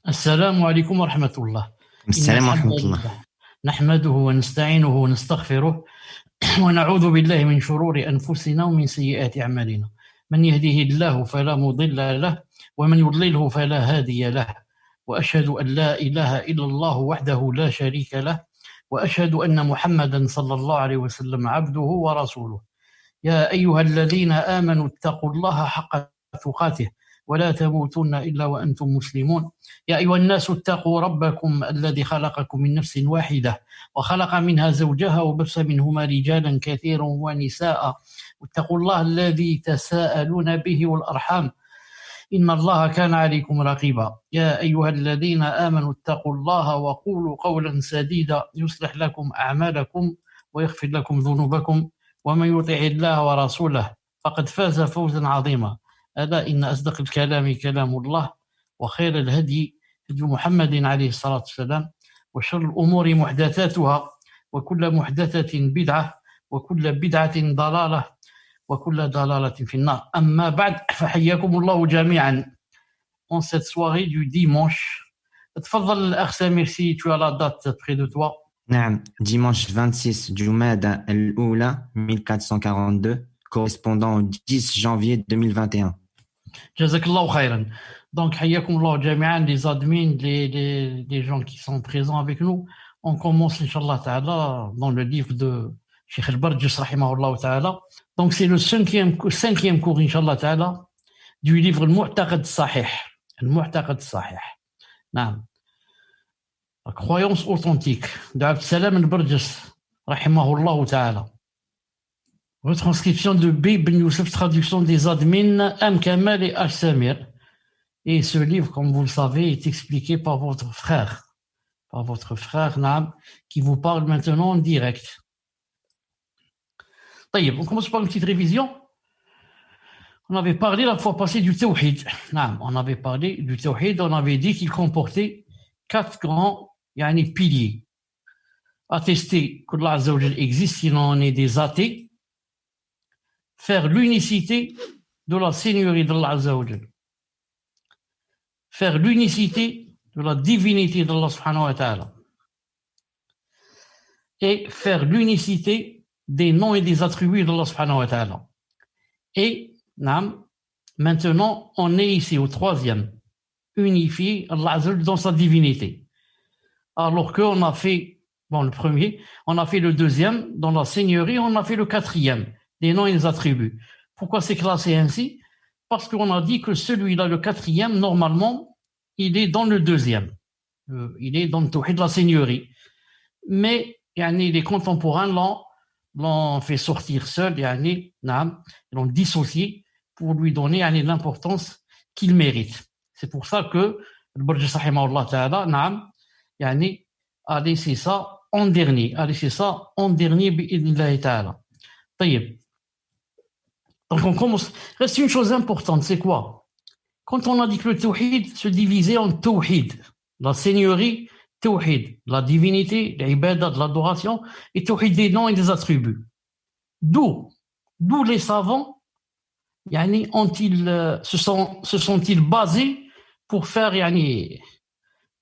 السلام عليكم ورحمة الله. إن السلام الحمد ورحمة الله. لله نحمده ونستعينه ونستغفره ونعوذ بالله من شرور أنفسنا ومن سيئات أعمالنا. من يهده الله فلا مضل له ومن يضلله فلا هادي له، وأشهد أن لا إله إلا الله وحده لا شريك له، وأشهد أن محمدا صلى الله عليه وسلم عبده ورسوله. يا أيها الذين آمنوا اتقوا الله حق تقاته ولا تموتن إلا وأنتم مسلمون. يا أيها الناس اتقوا ربكم الذي خلقكم من نفس واحدة وخلق منها زوجها وبث منهما رجالا كثيرا ونساء، واتقوا الله الذي تساءلون به والأرحام إن الله كان عليكم رقيبا. يا أيها الذين آمنوا اتقوا الله وقولوا قولا سديدا يصلح لكم أعمالكم ويغفر لكم ذنوبكم، ومن يطع الله ورسوله فقد فاز فوزا عظيما. ألا إن أصدق الكلام كلام الله، وخير الهدي هدي محمد عليه الصلاة والسلام، وشر الأمور محدثاتها، وكل محدثة بدعة، وكل بدعة ضلالة، وكل ضلالة في النار. أما بعد فحياكم الله جميعا en cette soirée du dimanche. تفضل الأخ سمير si tu as la date près de toi. نعم، dimanche 26 Jumada al-Oula 1442, correspondant au 10 janvier 2021. جزاك الله خيرا. Donc حياكم الله جميعا les admins, les gens qui sont présents avec nous. On commence Inch'Allah Ta'ala dans le livre de Cheikh Al-Barjis rahimahullah Ta'ala. Donc c'est le cinquième cours Inch'Allah Ta'ala du livre Al-Mu'taqad Sahih. Al-Mu'taqad Sahih. نعم. La croyance authentique de Abd Salam Al-Barjis rahimahullah Ta'ala. Retranscription de B. Ibn Youssef, traduction des admins M. Kamal et H. Samir. Et ce livre, comme vous le savez, est expliqué par votre frère, Naam, qui vous parle maintenant en direct. طيب, on commence par une petite révision. On avait parlé la fois passée du Tawhid. Naam, on avait parlé du Tawhid, on avait dit qu'il comportait 4 grands piliers. Attester que Allah Azza wa Jal existe, sinon on est des athées. Faire l'unicité de la seigneurie d'Allah Azza wa Jal. Faire l'unicité de la divinité d'Allah subhanahu wa ta'ala. Et faire l'unicité des noms et des attributs d'Allah subhanahu wa ta'ala. Et maintenant, on est ici au 3e. Unifier Allah Azza wa Jal dans sa divinité. Alors qu'on a fait, le premier, on a fait le 2e dans la seigneurie, on a fait le 4e. Des noms et des attributs. Pourquoi c'est classé ainsi? Parce qu'on a dit que celui-là, le 4e, normalement, il est dans le 2e. Il est dans le tawhid de la seigneurie. Mais les contemporains l'ont fait sortir seul, ils l'ont dissocié pour lui donner l'importance qu'il mérite. C'est pour ça que le Barjis rahimahullah ta'ala a laissé ça en dernier. Bi'idnillahi ta'ala. طيب. Donc on commence. Reste une chose importante, c'est quoi? Quand on a dit que le tawhid se divisait en tawhid, la seigneurie, tawhid, la divinité, l'ibada, de l'adoration, et tawhid des noms et des attributs. D'où les savants se sont-ils basés pour faire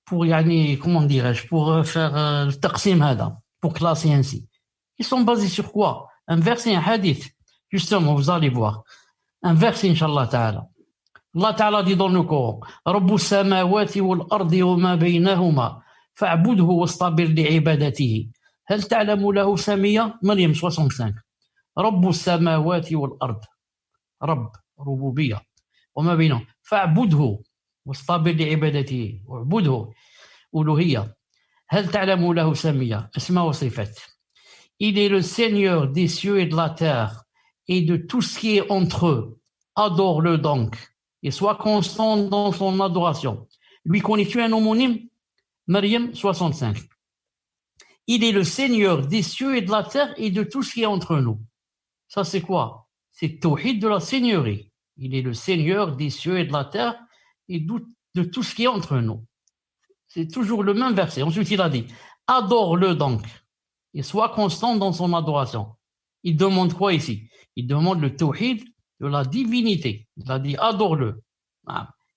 comment dirais-je, pour faire le taqsim hada, pour classer ainsi. Ils sont basés sur quoi? Un verset, un hadith. Justement, vous allez voir. Un verset, Inch'Allah Ta'ala. Allah Ta'ala dit dans le Coran, Rabbu samawati wal ardi wa ma baynahuma fa'budhu wastabir li'ibadatihi. Hal ta'lamu lahu samiyya? Maryam 65. Rabbu samawati wal ard. Rabb, rububiyya. Wa ma baynahuma fa'budhu wastabir li'ibadatihi. Wa'budhu uluhiyya. Hal ta'lamu lahu samiyya? Asma wa sifat. Il est le Seigneur des cieux et de la terre et de tout ce qui est entre eux. Adore-le donc et sois constant dans son adoration. Lui connais-tu un homonyme? Maryam 65. Il est le Seigneur des cieux et de la terre et de tout ce qui est entre nous. Ça c'est quoi? C'est tawhid de la seigneurie. Il est le Seigneur des cieux et de la terre et de tout ce qui est entre nous. C'est toujours le même verset. Ensuite il a dit, adore-le donc et sois constant dans son adoration. Il demande quoi ici? Il demande le tawhid de la divinité. Il a dit adore-le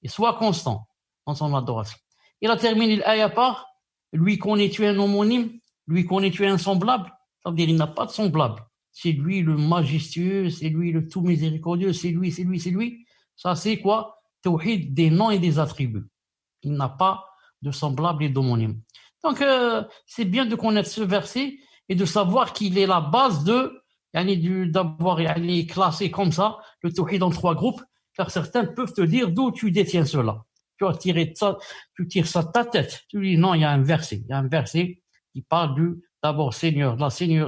et sois constant dans son adoration. Il a terminé l'aya par lui connais-tu un homonyme, lui connais-tu un semblable. Ça veut dire il n'a pas de semblable. C'est lui le majestueux, c'est lui le tout miséricordieux, c'est lui, c'est lui, c'est lui. Ça c'est quoi? Tawhid des noms et des attributs. Il n'a pas de semblable et d'homonyme. Donc c'est bien de connaître ce verset et de savoir qu'il est la base d'avoir classé comme ça le tawhid en 3 groupes, car certains peuvent te dire d'où tu détiens cela. Tu tires ça de ta tête. Tu dis non, il y a un verset qui parle d'abord Seigneur, tawhid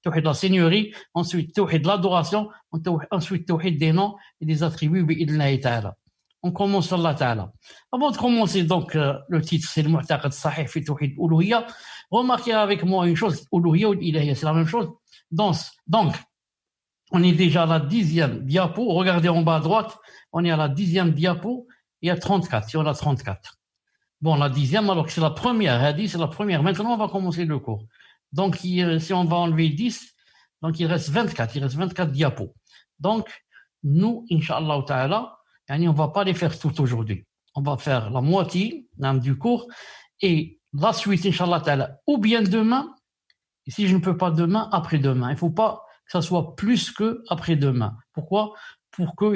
de la Seigneurie, ensuite tawhid de l'adoration, ensuite tawhid des noms et des attributs bi'idhnillahi ta'ala. On commence sur Allah Ta'ala. Avant de commencer, donc, le titre, c'est le Mu'taqad Sahih fi Tawhid Uluhiyya. Remarquez avec moi une chose, Uluhiyya ou Ilahiyya, c'est la même chose. Donc, on est déjà à la 10e diapo. Regardez en bas à droite, on est à la 10e diapo. Il y a 34, si on a 34. Bon, la 10e, alors que c'est la première, Hadi, c'est la première. Maintenant, on va commencer le cours. Donc, si on va enlever 10, donc il reste 24 diapos. Donc, nous, Inch'Allah Ta'ala, on ne va pas les faire toutes aujourd'hui. On va faire la moitié du cours et la suite, Inch'Allah Ta'ala, ou bien demain, et si je ne peux pas demain, après-demain. Il ne faut pas que ça soit plus que après-demain. Pourquoi? Pour que,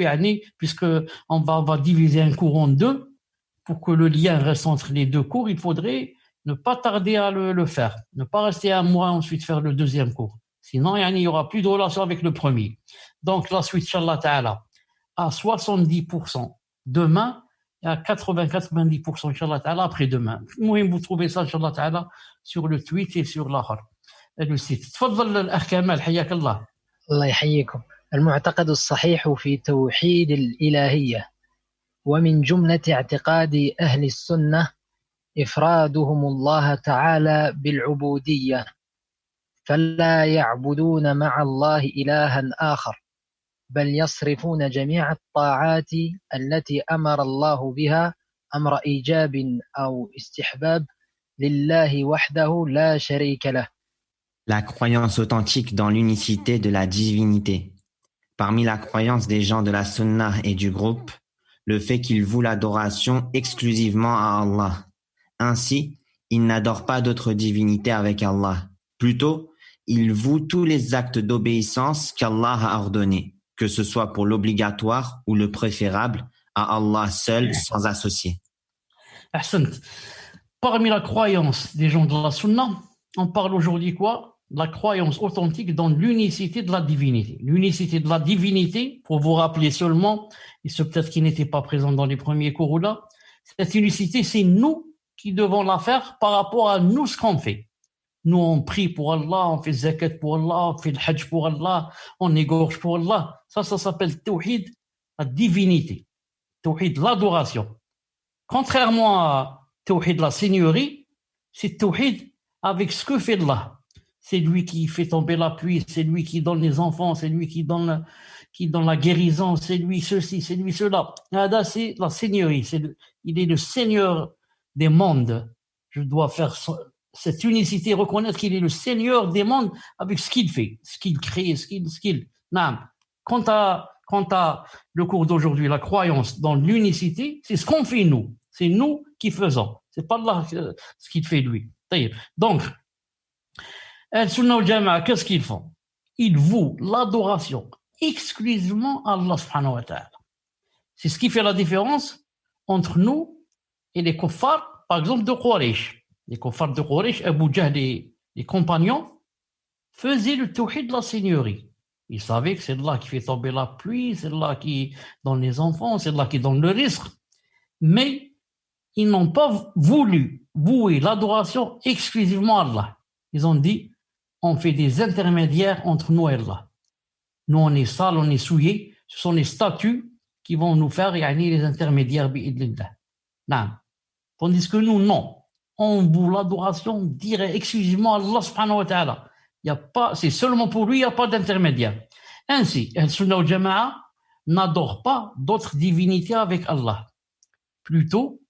puisque on va diviser un cours en 2, pour que le lien reste entre les 2 cours, il faudrait ne pas tarder à le faire. Ne pas rester un mois ensuite faire le 2e cours. Sinon, il n'y aura plus de relation avec le premier. Donc, la suite, Inch'Allah Ta'ala, à 70% demain et à 80-90% Inch'Allah Ta'ala après-demain. Vous trouvez ça Inch'Allah Ta'ala sur le tweet et sur le site. تفضل الأخ كمال حياك الله. الله يحييكم. المعتقد الصحيح في توحيد الإلهية ومن جملة اعتقاد أهل السنة إفرادهم الله تعالى بالعبودية فلا يعبدون مع الله إلها آخر بل يصرفون جميع الطاعات التي أمر الله بها أمر إيجاب أو استحباب لله وحده لا شريك له. La croyance authentique dans l'unicité de la divinité. Parmi la croyance des gens de la Sunnah et du groupe, le fait qu'ils vouent l'adoration exclusivement à Allah. Ainsi, ils n'adorent pas d'autres divinités avec Allah. Plutôt, ils vouent tous les actes d'obéissance qu'Allah a ordonnés, que ce soit pour l'obligatoire ou le préférable, à Allah seul, sans associé. Ahsant. Parmi la croyance des gens de la Sunna, on parle aujourd'hui quoi? La croyance authentique dans l'unicité de la divinité. L'unicité de la divinité, pour vous rappeler seulement, et ce peut-être qui n'était pas présent dans les premiers cours là, cette unicité, c'est nous qui devons la faire par rapport à nous ce qu'on fait. Nous, on prie pour Allah, on fait zakat pour Allah, on fait le hajj pour Allah, on égorge pour Allah. Ça s'appelle tawhid, la divinité. Tawhid, l'adoration. Contrairement à tawhid, la seigneurie, c'est tawhid avec ce que fait Allah. C'est lui qui fait tomber la pluie, c'est lui qui donne les enfants, c'est lui qui donne la guérison, c'est lui ceci, c'est lui cela. Là, c'est la seigneurie, il est le seigneur des mondes. Je dois faire cette unicité, reconnaître qu'il est le seigneur des mondes avec ce qu'il fait, ce qu'il crée, ce qu'il. Non. Quant à le cours d'aujourd'hui, la croyance dans l'unicité, c'est ce qu'on fait nous. C'est nous qui faisons. C'est pas là ce qu'il fait lui. Donc, Al-Sunnah wal-Jama'a, qu'est-ce qu'ils font? Ils vouent l'adoration exclusivement à Allah subhanahu wa ta'ala. C'est ce qui fait la différence entre nous et les kuffars, par exemple, de Quraysh. Les kuffars de Quraysh, Abu Jahl et les compagnons, faisaient le tawhid de la seigneurie. Ils savaient que c'est Allah qui fait tomber la pluie, c'est Allah qui donne les enfants, c'est Allah qui donne le risque. Mais ils n'ont pas voulu vouer l'adoration exclusivement à Allah. Ils ont dit, on fait des intermédiaires entre nous et Allah. Nous, on est sale, on est souillé. Ce sont les statues qui vont nous faire les intermédiaires bi'idlillah. Non. Tandis que nous, non. On voue l'adoration directe exclusivement à Allah subhanahu wa ta'ala. C'est seulement pour lui, il n'y a pas d'intermédiaire. Ainsi, Al-Sunnah wal-Jama'a n'adore pas d'autres divinités avec Allah. Plutôt,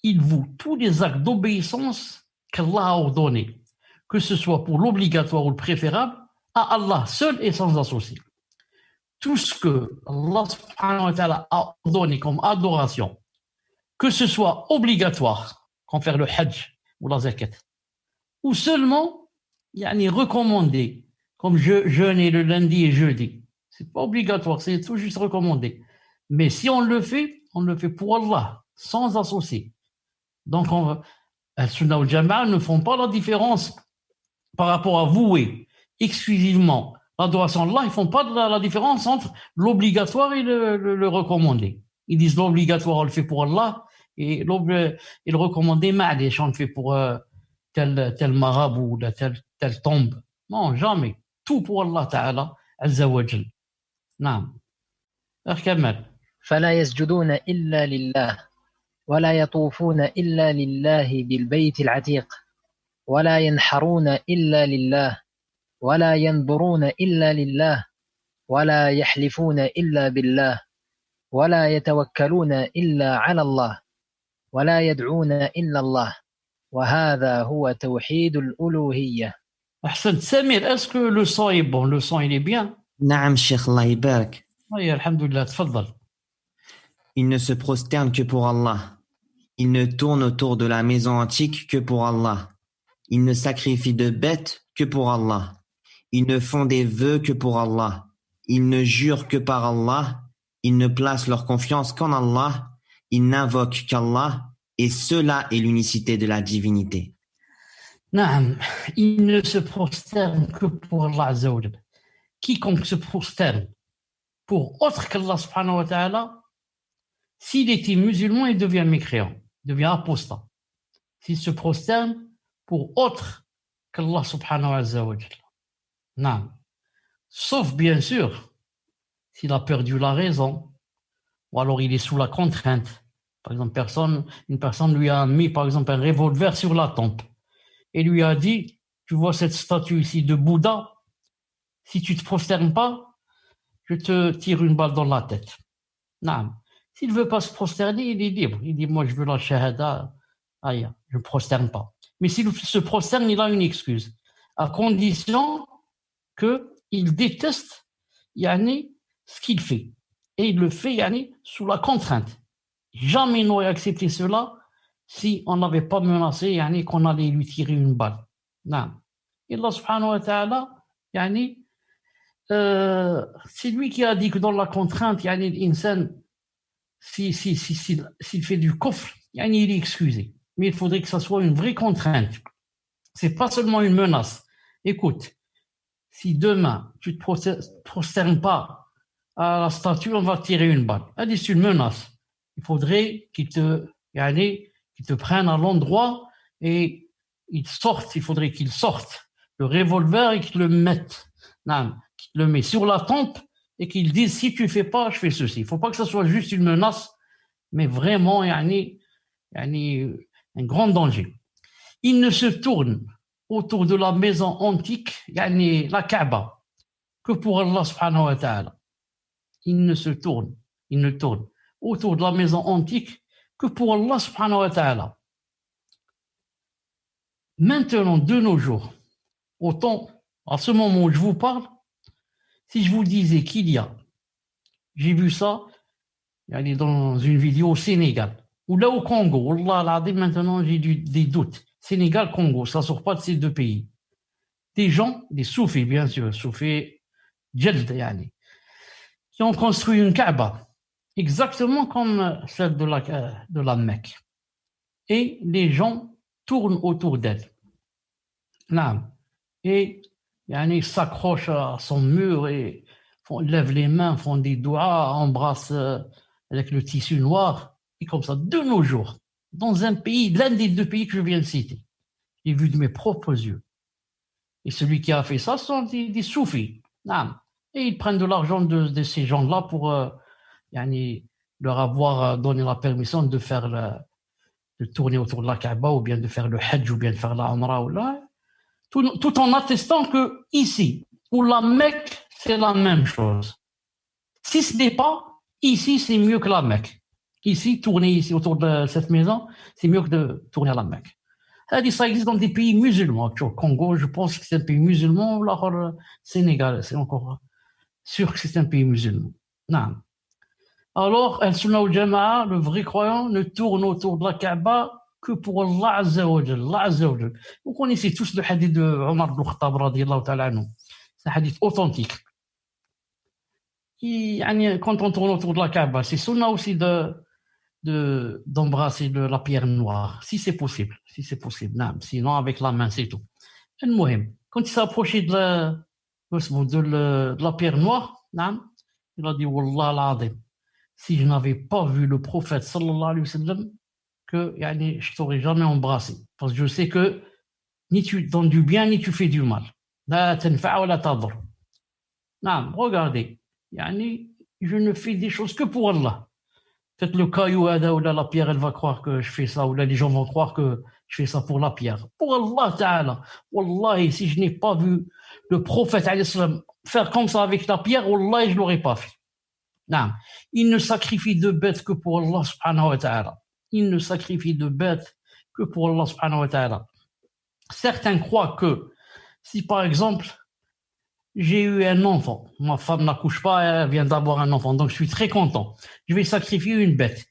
il voue tous les actes d'obéissance qu'Allah a ordonnés, que ce soit pour l'obligatoire ou le préférable, à Allah seul et sans associé. Tout ce que Allah subhanahu wa ta'ala a ordonné comme adoration, que ce soit obligatoire, comme faire le hajj ou la zakat. Ou seulement, recommandé, comme jeûner le lundi et jeudi. C'est pas obligatoire, c'est tout juste recommandé. Mais si on le fait pour Allah, sans associer. Donc, Al-Sunnah wal Jama'a ne font pas la différence par rapport à vouer exclusivement l'adoration à Allah. Ils ne font pas la différence entre l'obligatoire et le recommandé. Ils disent l'obligatoire, on le fait pour Allah, et le recommandé, on le fait pour tel marabout, tel tombe. Non, jamais. Tout pour Allah Ta'ala, Azza wa Jal. Naam. Kamal. فلا يسجدون إلا لله ولا يطوفون إلا لله بالبيت العتيق ولا ينحرون إلا لله ولا ينظرون إلا لله ولا يحلفون إلا بالله ولا يتوكلون إلا على الله ولا يدعون إلا الله وهذا هو توحيد الألوهية. أحسنت. Samir, est-ce que le son est bon? Le son, il est bien? Naam, Cheikh, Allah يبارك. Oui, alhamdoulilah, tfaddal. Il ne se prosterne que pour Allah. Il ne tourne autour de la maison antique que pour Allah. Ils ne sacrifient de bêtes que pour Allah. Ils ne font des vœux que pour Allah. Ils ne jurent que par Allah. Ils ne placent leur confiance qu'en Allah. Ils n'invoquent qu'Allah. Et cela est l'unicité de la divinité. Naam, il ne se prosterne que pour Allah Azza wa Jal. Quiconque se prosterne pour autre qu'Allah subhanahu wa ta'ala, s'il était musulman, il devient mécréant, il devient apostat. S'il se prosterne pour autre qu'Allah subhanahu wa ta'ala. Non. Sauf, bien sûr, s'il a perdu la raison, ou alors il est sous la contrainte. Par exemple, une personne lui a mis, par exemple, un revolver sur la tempe et lui a dit, tu vois cette statue ici de Bouddha, si tu ne te prosternes pas, je te tire une balle dans la tête. Non. S'il ne veut pas se prosterner, il est libre. Il dit, moi, je veux la shahada. Je ne me prosterne pas. Mais s'il se prosterne, il a une excuse. À condition qu'il déteste ce qu'il fait. Et il le fait sous la contrainte. Jamais il n'aurait accepté cela si on n'avait pas menacé qu'on allait lui tirer une balle. Non. Et Allah subhanahu wa ta'ala, c'est lui qui a dit que dans la contrainte, l'insan, s'il fait du kufr, il est excusé. Mais il faudrait que ça soit une vraie contrainte. C'est pas seulement une menace. Écoute, si demain tu te prosternes pas à la statue, on va tirer une balle. C'est une menace. Il faudrait qu'il te prenne à l'endroit et il faudrait qu'il sorte le revolver et qu'il le mette. Non, qu'il le met sur la tempe et qu'il dise si tu fais pas, je fais ceci. Il faut pas que ça soit juste une menace, mais vraiment un grand danger. Il ne se tourne autour de la maison antique, la Kaaba, que pour Allah subhanahu wa ta'ala. Il ne tourne autour de la maison antique que pour Allah subhanahu wa ta'ala. Maintenant, de nos jours, à ce moment où je vous parle, si je vous disais j'ai vu ça dans une vidéo au Sénégal, ou là au Congo, Allah, maintenant j'ai des doutes. Sénégal, Congo, ça ne sort pas de ces deux pays. Des gens, des soufis bien sûr, soufis djeld, qui ont construit une Kaaba, exactement comme celle de la Mecque. Et les gens tournent autour d'elle. Et ils s'accrochent à son mur et lèvent les mains, font des doigts, embrassent avec le tissu noir. Et comme ça, de nos jours, dans un pays, l'un des deux pays que je viens de citer, j'ai vu de mes propres yeux. Et celui qui a fait ça, ce sont des soufis. Et ils prennent de l'argent de ces gens-là pour leur avoir donné la permission de tourner autour de la Kaaba, ou bien de faire le Hajj, ou bien de faire la Umrah, tout en attestant que ici, ou la Mecque, c'est la même chose. Si ce n'est pas, ici, c'est mieux que la Mecque. Ici, tourner ici autour de cette maison, c'est mieux que de tourner à la Mecque. Ça existe dans des pays musulmans. Au Congo, je pense que c'est un pays musulman. Là, le Sénégal, c'est encore sûr que c'est un pays musulman. Non. Alors, Al-Sunnah wal Jama'a, le vrai croyant, ne tourne autour de la Kaaba que pour Allah Azza wa Jal. Allah Azza wa Jal. Vous connaissez tous le hadith de Omar ibn Khattab radiyallahu ta'ala anhu. C'est un hadith authentique. Quand on tourne autour de la Kaaba, c'est sunna aussi d'embrasser la pierre noire, si c'est possible. Si c'est possible. Non, sinon, avec la main, c'est tout. المهم, quand il s'est approché de la pierre noire, non, il a dit Wallah al-Azim, si je n'avais pas vu le prophète sallallahu alayhi wa sallam, que je t'aurais jamais embrassé. Parce que je sais que ni tu donnes du bien, ni tu fais du mal. La tanfa' wa la tadur. Non, regardez. Je ne fais des choses que pour Allah. Peut-être le caillou ou la pierre, elle va croire que je fais ça, ou là les gens vont croire que je fais ça pour la pierre. Pour Allah Ta'ala. Wallahi, si je n'ai pas vu le prophète alayhi salam faire comme ça avec la pierre, wallahi, je l'aurais pas fait. Non. Il ne sacrifie de bêtes que pour Allah subhanahu wa ta'ala. Il ne sacrifie de bêtes que pour Allah subhanahu wa ta'ala. Certains croient que si par exemple j'ai eu un enfant, ma femme n'accouche pas, elle vient d'avoir un enfant, donc je suis très content, je vais sacrifier une bête.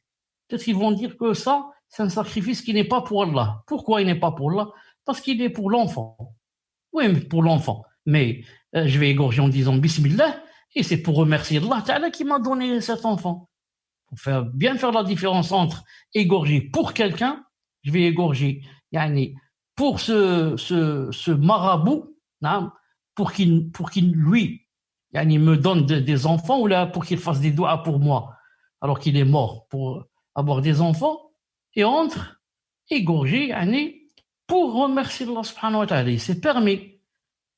Peut-être qu'ils vont dire que ça, c'est un sacrifice qui n'est pas pour Allah. Pourquoi il n'est pas pour Allah? Parce qu'il est pour l'enfant. Oui, mais pour l'enfant. Mais je vais égorger en disant Bismillah, et c'est pour remercier Allah Ta'ala qui m'a donné cet enfant. Il faut bien faire la différence entre égorger pour quelqu'un, je vais égorger pour ce marabout, pour qu'il lui me donne des enfants, ou là pour qu'il fasse des doigts pour moi alors qu'il est mort, pour avoir des enfants, et entre égorger pour remercier Allah subhanahu wa ta'ala. C'est permis.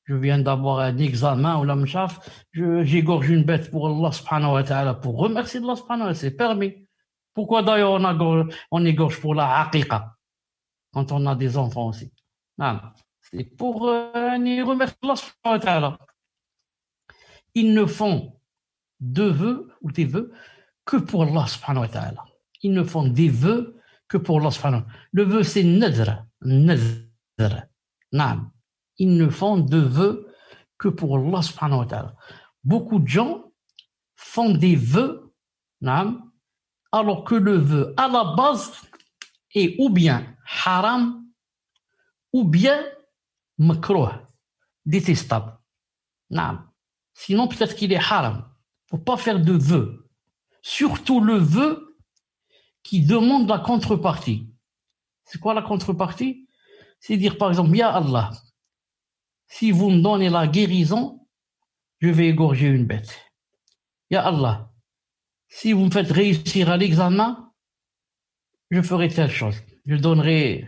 Je viens d'avoir un examen ou la mchaf, j'égorge une bête pour Allah subhanahu wa ta'ala, pour remercier Allah subhanahu wa ta'ala, c'est permis. Pourquoi d'ailleurs on égorge pour la haqiqa quand on a des enfants aussi? Non, c'est pour remercier Allah subhanahu wa ta'ala. Ils ne font des vœux que pour Allah subhanahu wa ta'ala. Ils ne font des vœux que pour Allah subhanahu wa ta'ala. Le vœu c'est nadr. Non. Ils ne font de vœux que pour Allah subhanahu wa ta'ala. Beaucoup de gens font des vœux, alors que le vœu à la base est ou bien haram ou bien makruh, détestable. Sinon peut-être qu'il est haram. Il ne faut pas faire de vœux. Surtout le vœu qui demande la contrepartie. C'est quoi la contrepartie? C'est dire par exemple, Ya Allah, si vous me donnez la guérison, je vais égorger une bête. Ya Allah, si vous me faites réussir à l'examen, je ferai telle chose. Je donnerai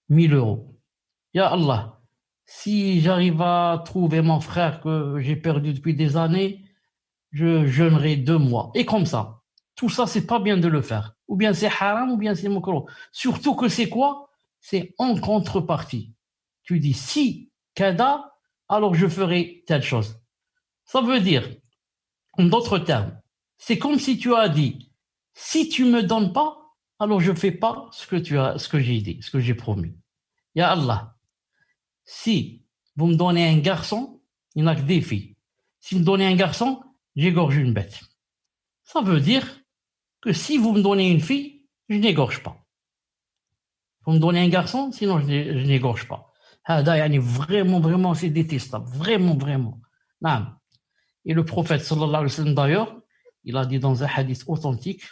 1000 euros. Ya Allah, si j'arrive à trouver mon frère que j'ai perdu depuis des années, je jeûnerai 2 mois. Et comme ça. Tout ça, c'est pas bien de le faire. Ou bien c'est haram, ou bien c'est makruh. Surtout que c'est quoi? C'est en contrepartie. Tu dis si kada, alors je ferai telle chose. Ça veut dire, en d'autres termes, c'est comme si tu as dit, si tu me donnes pas, alors je fais pas ce que j'ai dit, ce que j'ai promis. Ya Allah, si vous me donnez un garçon, il n'y a que des filles. Si vous me donnez un garçon, j'égorge une bête. Ça veut dire que si vous me donnez une fille, je n'égorge pas. Vous me donnez un garçon, sinon je n'égorge pas. Vraiment, c'est détestable. Vraiment. Non. Et le prophète, sallallahu alayhi wa sallam, d'ailleurs, il a dit dans un hadith authentique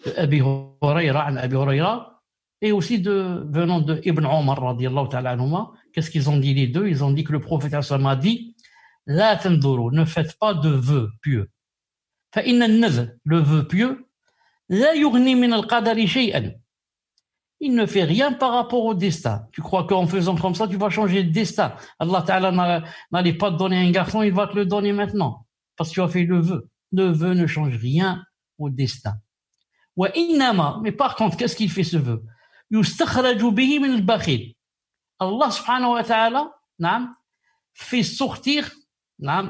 de Abi Hurayra, et aussi venant de Ibn Omar, radiyallahu ta'ala anhuma, qu'est-ce qu'ils ont dit les deux? Ils ont dit que le prophète, sallallahu alayhi wa sallam, a dit La tanduru, ne faites pas de vœux pieux. Fa inna an-nadhr, le vœu pieux, la yughni min al-qadari shay'an. Il ne fait rien par rapport au destin. Tu crois qu'en faisant comme ça, tu vas changer de destin. Allah Ta'ala n'allait pas te donner un garçon, il va te le donner maintenant. Parce que tu as fait le vœu. Le vœu ne change rien au destin. Mais par contre, qu'est-ce qu'il fait ce vœu? Yustakhraju bihi min al-bakhil. Allah subhanahu wa ta'ala fait sortir,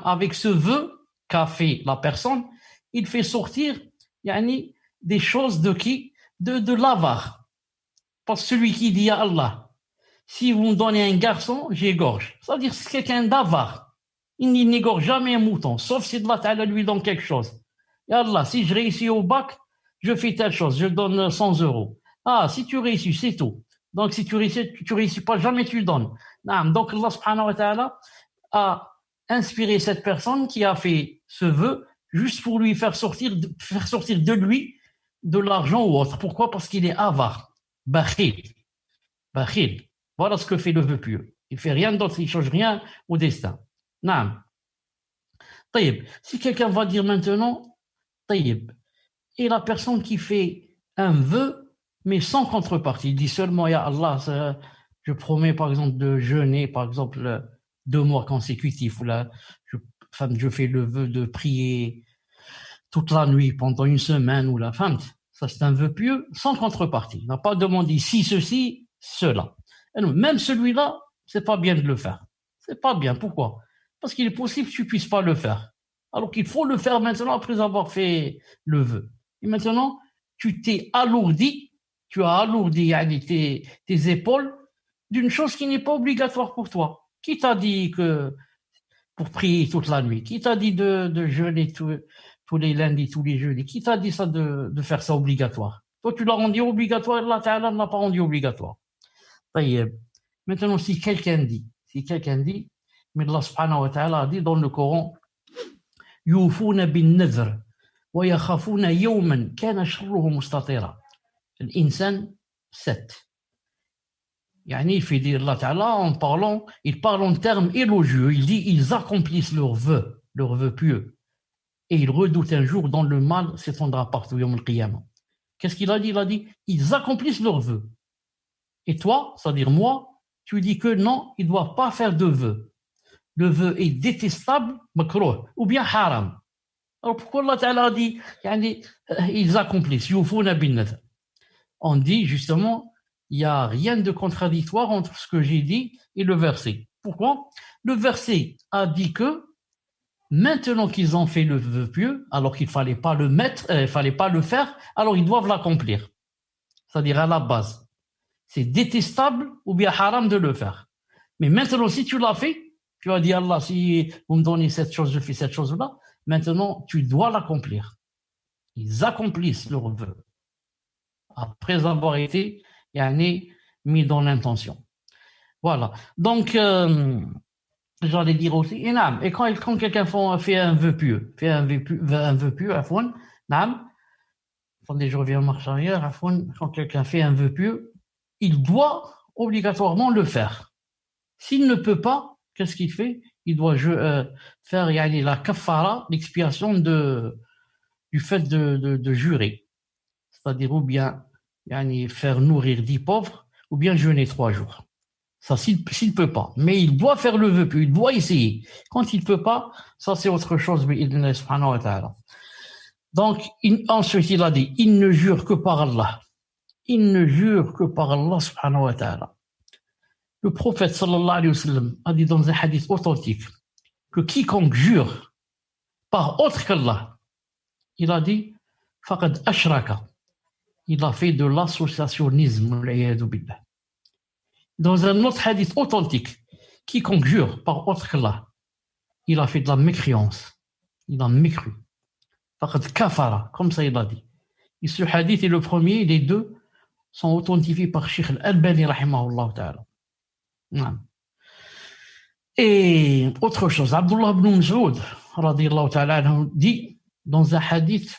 avec ce vœu qu'a fait la personne, il fait sortir des choses de l'avare. Parce que celui qui dit à Allah, si vous me donnez un garçon, j'égorge. Ça veut dire que c'est quelqu'un d'avare. Il n'égorge jamais un mouton, sauf si Allah Ta'ala lui donne quelque chose. Et Allah, si je réussis au bac, je fais telle chose, je donne 100 euros. Ah, si tu réussis, c'est tout. Donc si tu réussis pas, jamais tu donnes. Donc Allah subhanahu wa ta'ala a inspiré cette personne qui a fait ce vœu juste pour lui faire sortir de lui de l'argent ou autre. Pourquoi? Parce qu'il est avare, bakhil. Voilà ce que fait le vœu pieux. Il fait rien d'autre, il change rien au destin. Naam. طيب. Si quelqu'un va dire maintenant, طيب, et la personne qui fait un vœu, mais sans contrepartie, il dit seulement, ya Allah, je promets par exemple de jeûner, par exemple 2 mois consécutifs, ou là, je fais le vœu de prier toute la nuit pendant 1 semaine, ou la femme, ça c'est un vœu pieux sans contrepartie. Il n'a pas demandé si ceci, cela. Et non, même celui-là, c'est pas bien de le faire. C'est pas bien. Pourquoi? Parce qu'il est possible que tu puisses pas le faire. Alors qu'il faut le faire maintenant après avoir fait le vœu. Et maintenant, tu t'es alourdi, tu as alourdi tes épaules d'une chose qui n'est pas obligatoire pour toi. Qui t'a dit que pour prier toute la nuit? Qui t'a dit de jeûner tous les lundis, tous les jeudis? Qui t'a dit ça de faire ça obligatoire? Toi, tu l'as rendu obligatoire, Allah Ta'ala ne l'a pas rendu obligatoire. Maintenant, si quelqu'un dit, mais Allah subhanahu wa ta'ala a dit dans le Coran, يوفون بالنذر ويخافون يوما كان شره مستطيرا. الإنسان 7. يعني il fait dire Allah Ta'ala il parle en termes élogieux, il dit ils accomplissent leurs vœux pieux et ils redoutent un jour dont le mal s'étendra partout yawm al-qiyamah. Qu'est-ce qu'il a dit? Il a dit ils accomplissent leurs vœux. Et toi, c'est-à-dire moi, tu dis que non, ils ne doivent pas faire de vœux. Le vœu est détestable, makrouh, ou bien haram. Alors pourquoi Allah Ta'ala dit ils accomplissent, yufuna bin nadhr? On dit justement, il n'y a rien de contradictoire entre ce que j'ai dit et le verset. Pourquoi? Le verset a dit que maintenant qu'ils ont fait le vœu pieux, alors qu'il ne fallait pas le faire, alors ils doivent l'accomplir. C'est-à-dire à la base. C'est détestable ou bien haram de le faire. Mais maintenant, si tu l'as fait, tu as dit Allah, si vous me donnez cette chose, je fais cette chose-là, maintenant, tu dois l'accomplir. Ils accomplissent leur vœu. Après avoir été mis dans l'intention. Voilà. Donc, j'allais dire aussi, et quand quelqu'un fait un vœu pieux, Afwan, attendez, je reviens en marche arrière, Afwan, quand quelqu'un fait un vœu pieux, il doit obligatoirement le faire. S'il ne peut pas, qu'est-ce qu'il fait? Il doit faire la kafara, l'expiation du fait de jurer. C'est-à-dire ou bien faire nourrir 10 pauvres, ou bien jeûner 3 jours. Ça, s'il ne peut pas. Mais il doit faire le vœu pieux, il doit essayer. Quand il ne peut pas, ça c'est autre chose, bi'idhnillah subhanahu wa ta'ala. Donc, ensuite il a dit, il ne jure que par Allah. Il ne jure que par Allah subhanahu wa ta'ala. Le prophète sallallahu alayhi wa sallam a dit dans un hadith authentique que quiconque jure par autre qu'Allah, il a dit faqad ashraka. Il a fait de l'associationnisme. Dans un autre hadith authentique, quiconque jure par autre qu'Allah, il a fait de la mécréance. Il a mécru. Faqad kafara, comme ça il a dit. Et ce hadith est le premier, les deux sont authentifiés par Cheikh Al-Albani rahimahullah ta'ala. Et autre chose, Abdullah ibn Mas'ud radiyallahu ta'ala dit dans un hadith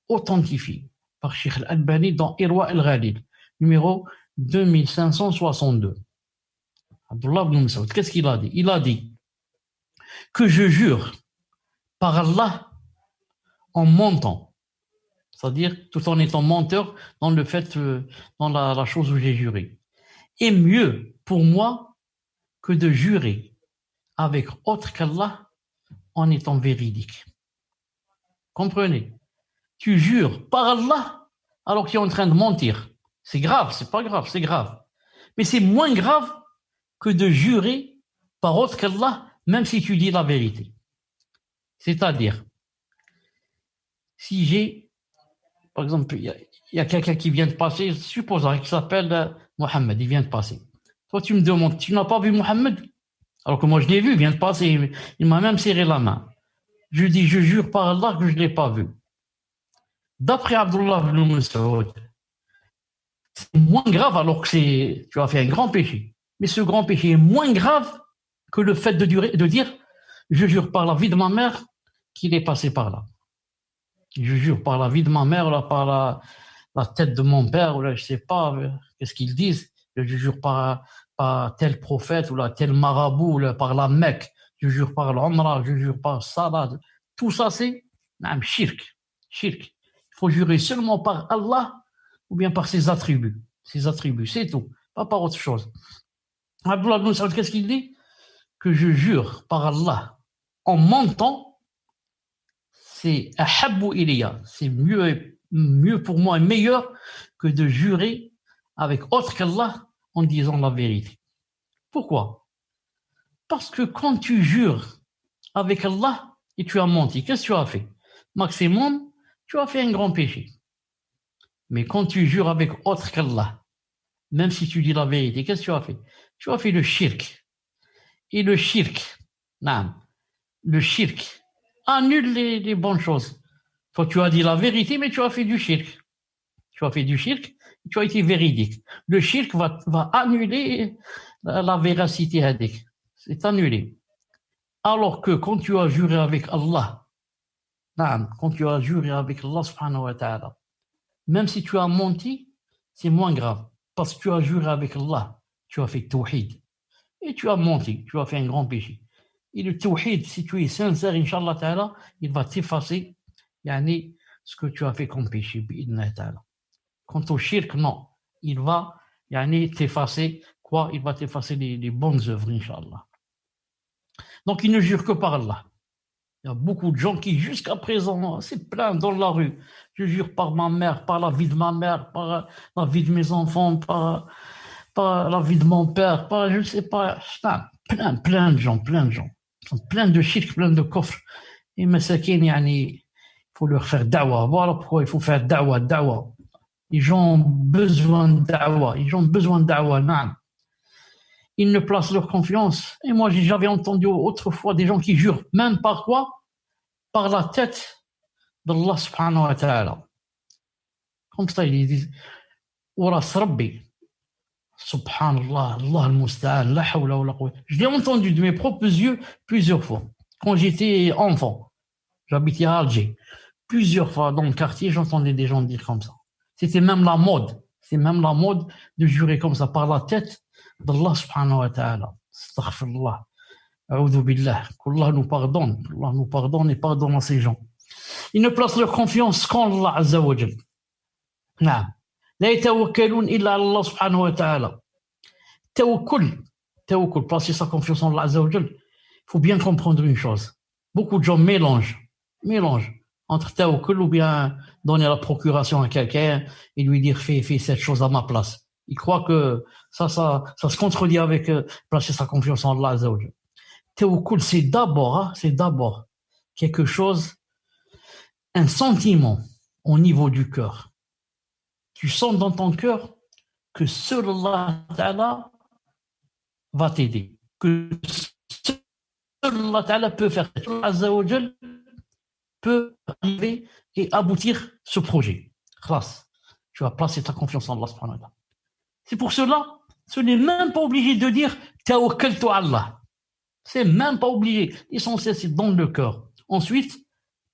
authentifié par Cheikh Al-Albani dans Irwa al-Ghalil, numéro 2562. Abdullah ibn Mas'ud, qu'est-ce qu'il a dit? Il a dit que je jure par Allah en mentant. C'est-à-dire tout en étant menteur dans le fait, dans la chose où j'ai juré. Et mieux pour moi que de jurer avec autre qu'Allah en étant véridique. Comprenez? Tu jures par Allah alors que tu es en train de mentir. C'est grave, c'est pas grave, c'est grave. Mais c'est moins grave que de jurer par autre qu'Allah même si tu dis la vérité. C'est-à-dire, si j'ai par exemple, il y a quelqu'un qui vient de passer, supposons qu'il s'appelle Mohamed, il vient de passer. Toi, tu me demandes, tu n'as pas vu Mohamed? Alors que moi, je l'ai vu, il vient de passer, il m'a même serré la main. Je dis, je jure par Allah que je ne l'ai pas vu. D'après Abdullah ibn Mas'ud, c'est moins grave alors que tu as fait un grand péché. Mais ce grand péché est moins grave que le fait de dire je jure par la vie de ma mère qu'il est passé par là. Je jure par la vie de ma mère, là, par la tête de mon père, ou là, je sais pas, qu'est-ce qu'ils disent. Je jure par tel prophète, ou là, tel marabout, ou là, par la Mecque. Je jure par l'Umrah, je jure par Salah. Tout ça, c'est shirk. Shirk. Il faut jurer seulement par Allah ou bien par ses attributs. Ses attributs, c'est tout. Pas par autre chose. Abdullah ibn Saoud, qu'est-ce qu'il dit? Que je jure par Allah en mentant, c'est ahabbu ilayya, c'est mieux pour moi et meilleur que de jurer avec autre qu'Allah en disant la vérité. Pourquoi? Parce que quand tu jures avec Allah et tu as menti, qu'est-ce que tu as fait? Maximum, tu as fait un grand péché. Mais quand tu jures avec autre qu'Allah, même si tu dis la vérité, qu'est-ce que tu as fait? Tu as fait le shirk. Et le shirk, le shirk annule les bonnes choses. Toi, tu as dit la vérité, mais tu as fait du shirk. Tu as fait du shirk, tu as été véridique. Le shirk va annuler la véracité hadik. C'est annulé. Alors que quand tu as juré avec Allah, quand tu as juré avec Allah subhanahu wa ta'ala, même si tu as menti, c'est moins grave. Parce que tu as juré avec Allah, tu as fait tawhid. Et tu as menti, tu as fait un grand péché. Et le tawhid, si tu es sincère, Inch'Allah ta'ala, il va t'effacer ce que tu as fait comme péché. Quant au shirk, non. Il va t'effacer quoi? Il va t'effacer les bonnes œuvres, Inch'Allah. Donc il ne jure que par Allah. Il y a beaucoup de gens qui, jusqu'à présent, c'est plein dans la rue. Je jure par ma mère, par la vie de ma mère, par la vie de mes enfants, par la vie de mon père, par, je ne sais pas, plein de gens. Plein de shirk, plein de coffres. Et masakin, il faut leur faire da'wa. Voilà pourquoi il faut faire da'wa. Ils ont besoin de da'wa, non. Ils ne placent leur confiance. Et moi, j'avais entendu autrefois des gens qui jurent, même par quoi? Par la tête d'Allah subhanahu wa ta'ala. Comme ça, ils disent, Waras Rabbi, subhanallah, Allah al-Musta'an, la hawla wa la quwwata. Je l'ai entendu de mes propres yeux plusieurs fois. Quand j'étais enfant, j'habitais à Alger. Plusieurs fois dans le quartier, j'entendais des gens dire comme ça. C'était même la mode. C'est même la mode de jurer comme ça par la tête d'Allah subhanahu wa ta'ala. Astaghfirullah. A'udhu billah. Qu'Allah nous pardonne. Allah nous pardonne et pardonne à ces gens. Ils ne placent leur confiance qu'en Allah azza wa jal. Naam. La yatawakkalun illa ala Allah subhanahu wa ta'ala. Tawakkul, placer sa confiance en Allah azza wa jal. Il faut bien comprendre une chose. Beaucoup de gens mélangent entre tawakkul ou bien donner la procuration à quelqu'un et lui dire fais cette chose à ma place. Il croit que ça se contredit avec placer sa confiance en Allah azza wa jal. Tawakkul, c'est d'abord quelque chose, un sentiment au niveau du cœur. Tu sens dans ton cœur que seul Allah Ta'ala va t'aider, que seul Allah Ta'ala peut faire, Allah Azza wa Jal peut arriver et aboutir ce projet. Khlas, tu vas placer ta confiance en Allah subhanahu wa ta'ala. C'est pour cela, ce n'est même pas obligé de dire tawakkaltu Allah. C'est même pas obligé. L'essentiel, c'est dans le cœur. Ensuite,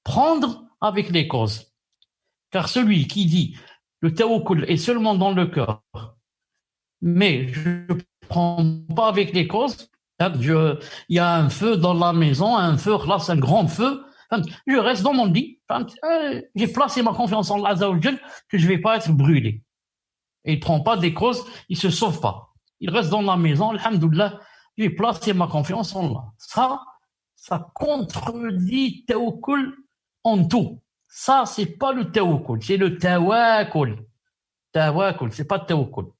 prendre avec les causes. Car celui qui dit le tawakkul est seulement dans le cœur, mais je ne prends pas avec les causes, il y a un feu dans la maison, un feu, là c'est un grand feu, je reste dans mon lit, j'ai placé ma confiance en Allah Azza wa Jal que je ne vais pas être brûlé. Et il ne prend pas des causes, il ne se sauve pas. Il reste dans la maison, alhamdoulilah, j'ai placé ma confiance en Allah. Ça contredit tawakkul en tout. Ça, c'est pas le tawakkul, c'est le tawakkul. Tawakkul, c'est pas le tawakkul.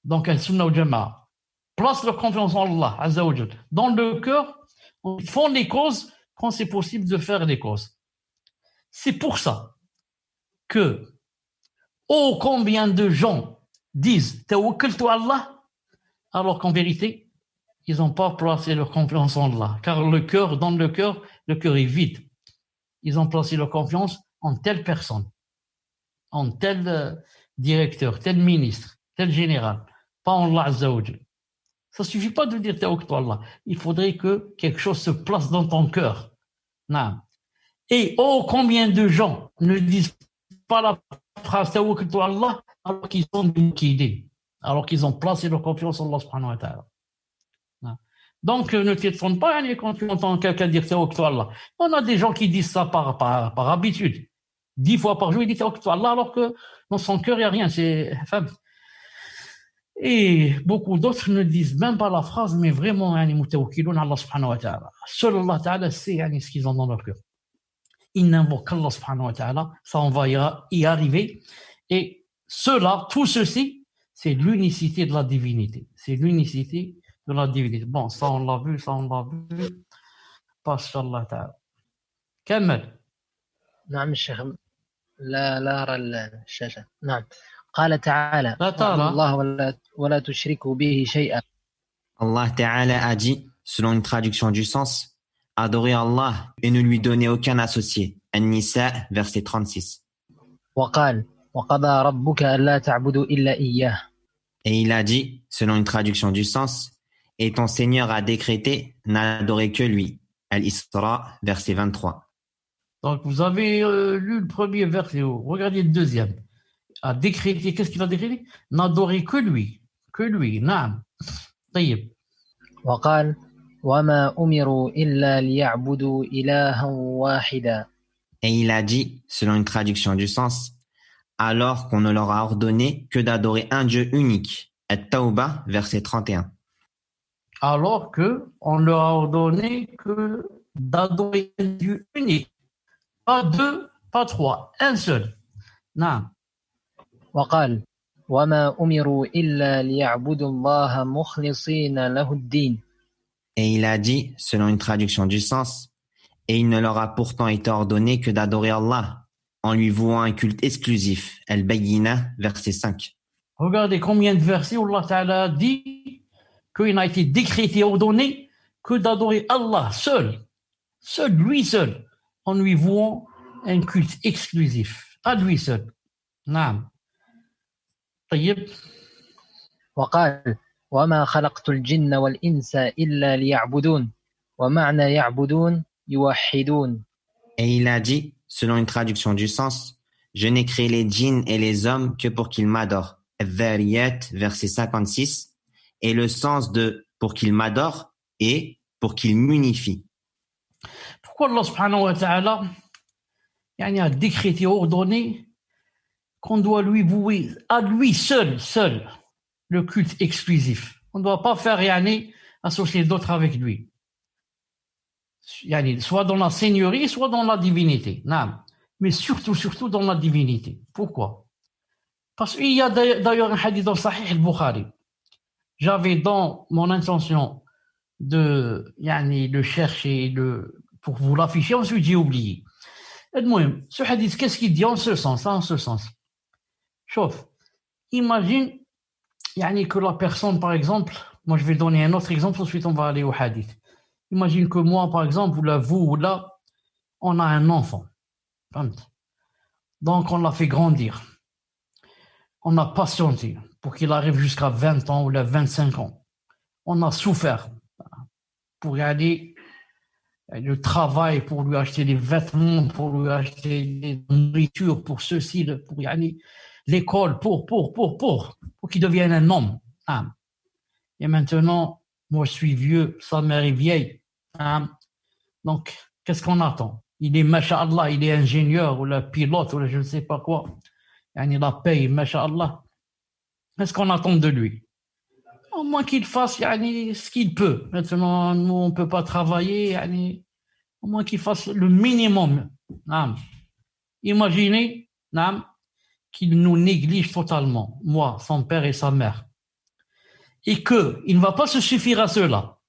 Donc, al-Sunnah wal Jama'a place leur confiance en Allah, Azza wa Jal. Dans le cœur, ils font les causes quand c'est possible de faire les causes. C'est pour ça que, combien de gens disent tawakkaltu Allah, alors qu'en vérité, ils n'ont pas placé leur confiance en Allah. Car le cœur est vide. Ils ont placé leur confiance en telle personne, en tel directeur, tel ministre, tel général, pas Allah Azza wa Jal. Ça suffit pas de dire Tawakkul ala Allah. Il faudrait que quelque chose se place dans ton cœur. Non. Et oh, combien de gens ne disent pas la phrase Tawakkul ala Allah alors qu'ils sont muqidin, alors qu'ils ont placé leur confiance en Allah subhanahu wa ta'ala. Non. Donc, ne t'étonne pas quand tu entends quelqu'un dire Tawakkul ala Allah. On a des gens qui disent ça par habitude. 10 fois par jour, il dit Tawakkul ala Allah alors que dans son cœur, il n'y a rien. C'est faible. Et beaucoup d'autres ne disent même pas la phrase, mais vraiment, mutawakkilun ala Allah subhanahu wa ta'ala. Seul Allah ta'ala sait ce qu'ils ont dans leur cœur. Ils n'invoquent qu'Allah subhanahu wa ta'ala, ça on va y arriver. Et cela, tout ceci, c'est l'unicité de la divinité. C'est l'unicité de la divinité. Bon, ça on l'a vu, passe Allah ta'ala. كمل. نعم الشيخ، لا أرى الشاشة. نعم. قال تعالى: لا ترى. الله ولا تشركوا به شيئا. Allah Ta'ala a dit, selon une traduction du sens, adorez Allah et ne lui donnez aucun associé. An-Nisa, verset 36. وقال: وقضى ربك ألا تعبدوا إلا إياه. Et il a dit, selon une traduction du sens, et ton Seigneur a décrété, n'adorez que lui. Al-Isra, verset 23. Donc vous avez lu le premier verset, regardez le deuxième. A décrété, qu'est-ce qu'il a décrété? N'adorer que lui, naam. طيب. وقال: وما أمروا إلا ليعبدوا إلها واحدا. Et il a dit, selon une traduction du sens, alors qu'on ne leur a ordonné que d'adorer un Dieu unique. At-Tawbah, verset 31. Alors que on leur a ordonné que d'adorer un Dieu unique. Pas deux, pas trois, un seul. نعم. وقال: وما أمروا إلا ليعبدوا الله مخلصين له الدين. Et il a dit, selon une traduction du sens, et il ne leur a pourtant été ordonné que d'adorer Allah en lui vouant un culte exclusif. Al-Bayyina, verset 5. Regardez combien de versets où Allah Ta'ala dit qu'il n'a été décrété, ordonné que d'adorer Allah seul, lui seul, en lui vouant un culte exclusif, à lui seul. نعم. طيب. وقال: وما خلقت الجن والإنس إلا ليعبدون. ومعنى يعبدون يوحدون. Et il a dit, selon une traduction du sens, je n'ai créé les djinns et les hommes que pour qu'ils m'adorent. Al-Dhariyat, verset 56. Et le sens de pour qu'ils m'adorent et pour qu'ils m'unifient. Pourquoi Allah subhanahu wa ta'ala a décrété, ordonné qu'on doit lui vouer à lui seul le culte exclusif. On ne doit pas faire associer d'autres avec lui. Soit dans la seigneurie, soit dans la divinité. Non. Mais surtout dans la divinité. Pourquoi? Parce qu'il y a d'ailleurs un hadith dans Sahih al-Bukhari. J'avais dans mon intention de le chercher pour vous l'afficher, ensuite j'ai oublié. Ce hadith, qu'est-ce qu'il dit en ce sens? Chauffe. Imagine que la personne, par exemple, moi je vais donner un autre exemple, ensuite on va aller au hadith. Imagine que moi, par exemple, vous, on a un enfant. Donc on l'a fait grandir. On a patienté pour qu'il arrive jusqu'à 20 ans ou 25 ans. On a souffert pour le travail, pour lui acheter des vêtements, pour lui acheter des nourritures, pour ceci, pour l'école, pour qu'il devienne un homme. Et maintenant, moi je suis vieux, sa mère est vieille. Donc, qu'est-ce qu'on attend? Il est, masha'Allah, il est ingénieur ou le pilote ou je ne sais pas quoi. Il la paye, masha'Allah. Qu'est-ce qu'on attend de lui? Au moins qu'il fasse ce qu'il peut. Maintenant, nous, on ne peut pas travailler. Au moins qu'il fasse le minimum. Imaginez qu'il nous néglige totalement, moi, son père et sa mère. Et qu'il ne va pas se suffire à cela.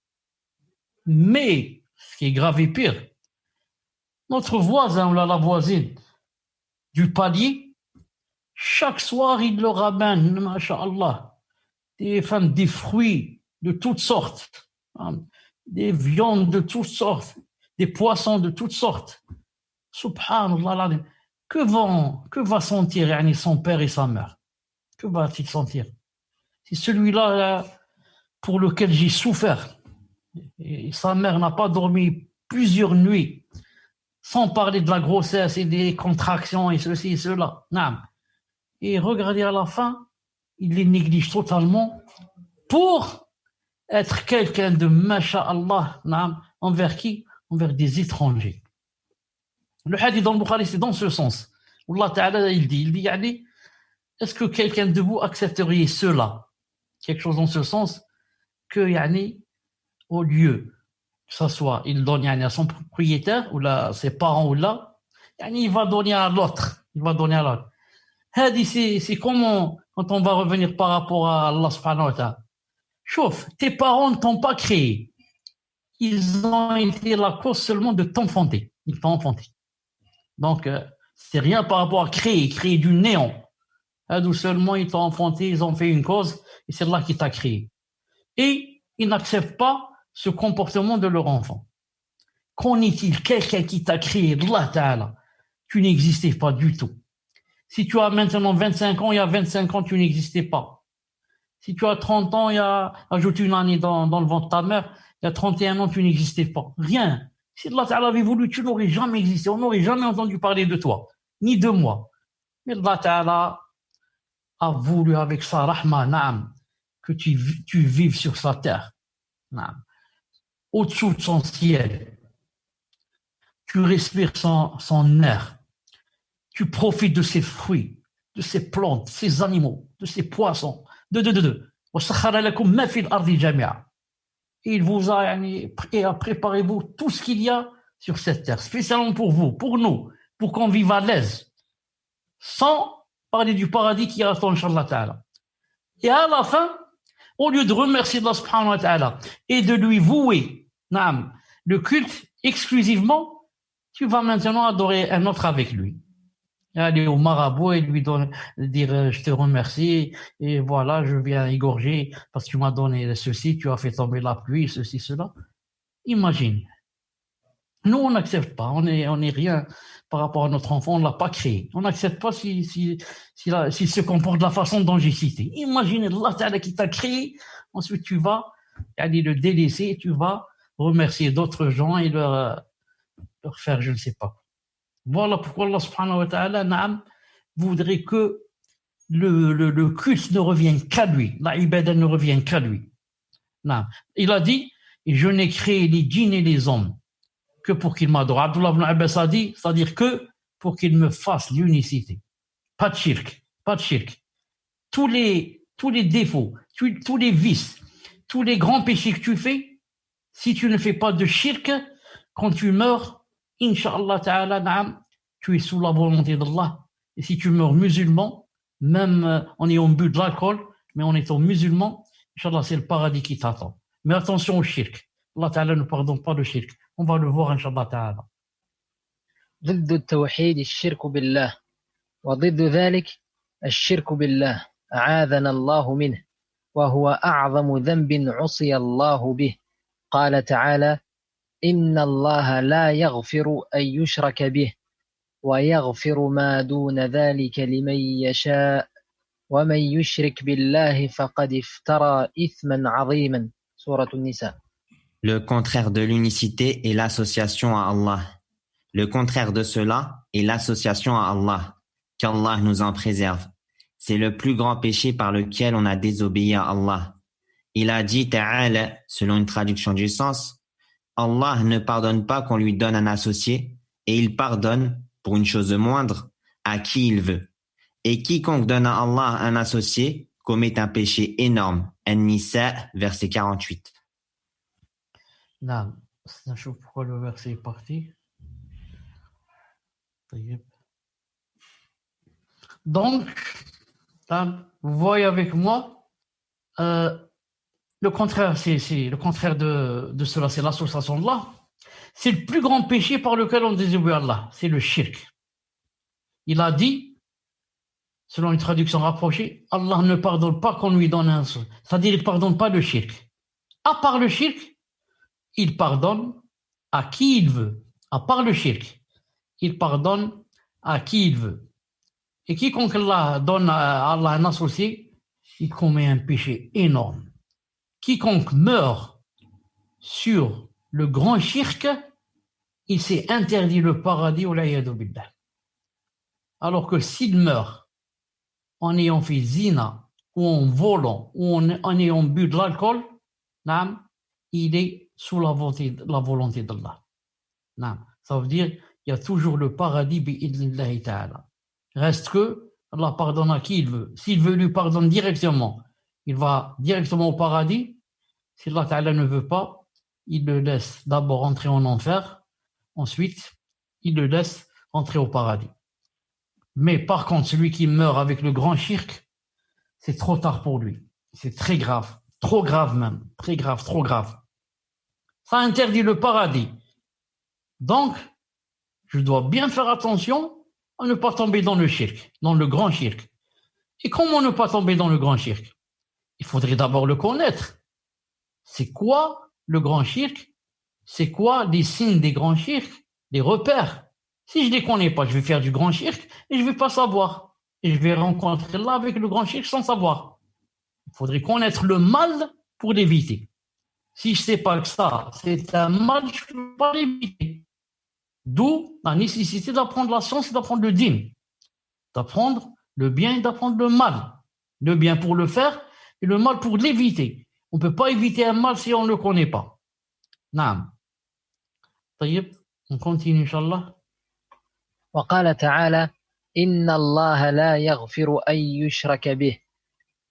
Mais, ce qui est grave et pire, notre voisin ou la voisine du palier, chaque soir, il leur ramène, masha'Allah, des fruits de toutes sortes, des viandes de toutes sortes, des poissons de toutes sortes. Subhanallah, que va sentir son père et sa mère? Que va-t-il sentir? C'est celui-là pour lequel j'ai souffert. Et sa mère n'a pas dormi plusieurs nuits, sans parler de la grossesse et des contractions et ceci et cela. Non. Et regardez à la fin, il les néglige totalement pour être quelqu'un de masha'Allah, envers qui? Envers des étrangers. Le hadith dans le Bukhari, c'est dans ce sens. Allah Ta'ala, il dit, yani, est-ce que quelqu'un de vous accepterait cela? Quelque chose dans ce sens que, yani, au lieu que ça soit, il donne yani, à son propriétaire, ou là, ses parents, ou là, yani, il va donner à l'autre. Il va donner à l'autre. Hadith, c'est comment, quand on va revenir par rapport à Allah subhanahu wa ta'ala. Chauffe, tes parents ne t'ont pas créé. Ils ont été la cause seulement de t'enfanter. Ils t'ont enfanté. Donc, c'est rien par rapport à créer du néant. D'où seulement ils t'ont enfanté, ils ont fait une cause, et c'est Allah qui t'a créé. Et ils n'acceptent pas ce comportement de leur enfant. Qu'en est-il? Quelqu'un qui t'a créé, Allah Ta'ala, tu n'existais pas du tout. Si tu as maintenant 25 ans, il y a 25 ans, tu n'existais pas. Si tu as 30 ans, il y a ajouté une année dans le ventre de ta mère, il y a 31 ans, tu n'existais pas. Rien. Si Allah Ta'ala avait voulu, tu n'aurais jamais existé. On n'aurait jamais entendu parler de toi, ni de moi. Mais Allah Ta'ala a voulu avec sa rahma, na'am, que tu vives sur sa terre. Na'am. Au-dessous de son ciel. Tu respires son air. Tu profites de ses fruits, de ses plantes, de ses animaux, de ses poissons. Il vous a préparez-vous tout ce qu'il y a sur cette terre, spécialement pour vous, pour nous, pour qu'on vive à l'aise, sans parler du paradis qui attend, Inch'Allah Ta'ala. Et à la fin, au lieu de remercier Allah subhanahu wa ta'ala et de lui vouer le culte exclusivement, tu vas maintenant adorer un autre avec lui. Aller au marabout et lui dire je te remercie et voilà, je viens égorger parce que tu m'as donné ceci, tu as fait tomber la pluie, ceci, cela. Imagine. Nous, on n'accepte pas, on est rien par rapport à notre enfant, on ne l'a pas créé. On n'accepte pas s'il se comporte de la façon dont j'ai cité. Imagine Allah Ta'ala qui t'a créé, ensuite tu vas aller le délaisser, tu vas remercier d'autres gens et leur faire je ne sais pas. Voilà pourquoi Allah subhanahu wa ta'ala voudrait que le culte ne revienne qu'à lui, la ibadah ne revienne qu'à lui. Il a dit, je n'ai créé les djinns et les hommes que pour qu'ils m'adorent. Abdullah ibn Abbas a dit, c'est-à-dire que pour qu'ils me fassent l'unicité. Pas de shirk, pas de shirk. Tous les défauts, tous les vices, tous les grands péchés que tu fais, si tu ne fais pas de shirk, quand tu meurs, Inch'Allah Ta'ala, tu es sous la volonté d'Allah. Et si tu meurs musulman, même en ayant bu de l'alcool, mais en étant musulman, Inch'Allah, c'est le paradis qui t'attend. Mais attention au shirk. Allah Ta'ala ne pardonne pas le shirk. On va le voir, Inch'Allah Ta'ala. ضد التوحيد الشرك بالله وضد ذلك الشرك بالله أعاذنا الله منه وهو أعظم ذنب عصي الله به قال تعالى إن الله لا يغفر أن يشرك به ويغفر ما دون ذلك لمن يشاء ومن يشرك بالله فقد افترى إثما عظيما سورة النساء. Le contraire de l'unicité est l'association à Allah. Le contraire de cela est l'association à Allah. Qu'Allah nous en préserve. C'est le plus grand péché par lequel on a désobéi à Allah. Il a dit Ta'ala, selon une traduction du sens, Allah ne pardonne pas qu'on lui donne un associé et il pardonne, pour une chose moindre, à qui il veut. Et quiconque donne à Allah un associé commet un péché énorme. An-Nisa, verset 48. Non, je sais pourquoi le verset est parti. Donc, vous voyez avec moi, le contraire, c'est le contraire de cela, c'est l'association d'Allah. C'est le plus grand péché par lequel on désobéit à Allah, c'est le shirk. Il a dit, selon une traduction rapprochée, Allah ne pardonne pas qu'on lui donne un seul. C'est-à-dire, il ne pardonne pas le shirk. À part le shirk, il pardonne à qui il veut. À part le shirk, il pardonne à qui il veut. Et quiconque Allah donne à Allah un associé, il commet un péché énorme. Quiconque meurt sur le grand shirk, il s'est interdit le paradis ou l'ayadu billah. Alors que s'il meurt en ayant fait zina, ou en volant, ou en ayant bu de l'alcool, il est sous la volonté d'Allah. Ça veut dire qu'il y a toujours le paradis bi'idnillahi ta'ala. Reste que Allah pardonne à qui il veut. S'il veut, lui pardonne directement. Il va directement au paradis. Si Allah ta'ala ne veut pas, il le laisse d'abord entrer en enfer. Ensuite, il le laisse entrer au paradis. Mais par contre, celui qui meurt avec le grand shirk, c'est trop tard pour lui. C'est très grave. Trop grave même. Très grave, trop grave. Ça interdit le paradis. Donc, je dois bien faire attention à ne pas tomber dans le shirk, dans le grand shirk. Et comment ne pas tomber dans le grand shirk? Il faudrait d'abord le connaître. C'est quoi le grand shirk? C'est quoi les signes des grands shirks? Les repères? Si je ne les connais pas, je vais faire du grand shirk et je ne vais pas savoir. Et je vais rencontrer là avec le grand shirk sans savoir. Il faudrait connaître le mal pour l'éviter. Si je ne sais pas que ça, c'est un mal, je ne peux pas l'éviter. D'où la nécessité d'apprendre la science et d'apprendre le din. D'apprendre le bien et d'apprendre le mal. Le bien pour le faire et le mal pour l'éviter. On ne peut pas éviter un mal si on ne le connaît pas. Naam. طيب, on continue, Inch'Allah. وقال تعالى إن الله لا يغفر أن يشرك به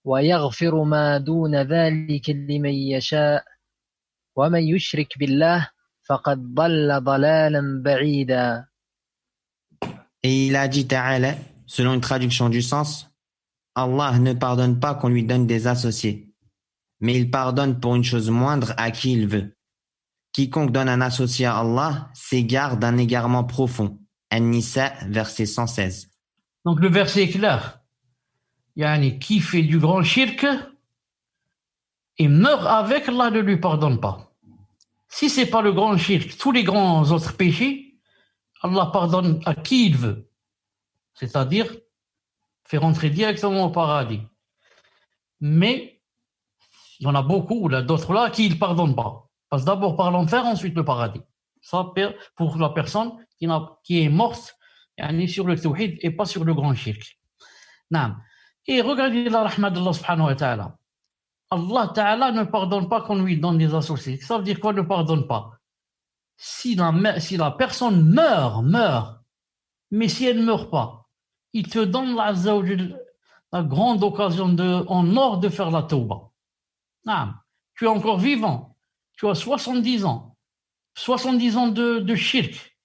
ويغفر ما دون ذلك لمن يشاء ومن يشرك بالله فقد ضل ضلالا بعيدا. Et il a dit Ta'ala, selon une traduction du sens, Allah ne pardonne pas qu'on lui donne des associés, mais il pardonne pour une chose moindre à qui il veut. Quiconque donne un associé à Allah s'égare d'un égarement profond. An-Nisa, verset 116. Donc le verset est clair. Yani, qui fait du grand shirk et meurt avec, Allah ne lui pardonne pas. Si ce n'est pas le grand shirk, tous les grands autres péchés, Allah pardonne à qui il veut. C'est-à-dire, fait rentrer directement au paradis. Mais, il y en a beaucoup, là, d'autres là, à qui il ne pardonne pas. Passe d'abord par l'enfer, ensuite le paradis. Ça, pour la personne qui est morte sur le tawhid et pas sur le grand shirk. Et regardez la rahma d'Allah subhanahu wa ta'ala. Allah ta'ala ne pardonne pas qu'on lui donne des associés. Ça veut dire qu'on ne pardonne pas. Si la personne meurt, mais si elle ne meurt pas, il te donne la grande occasion en or de faire la tauba. Tu es encore vivant. Tu as 70 ans. 70 ans de shirk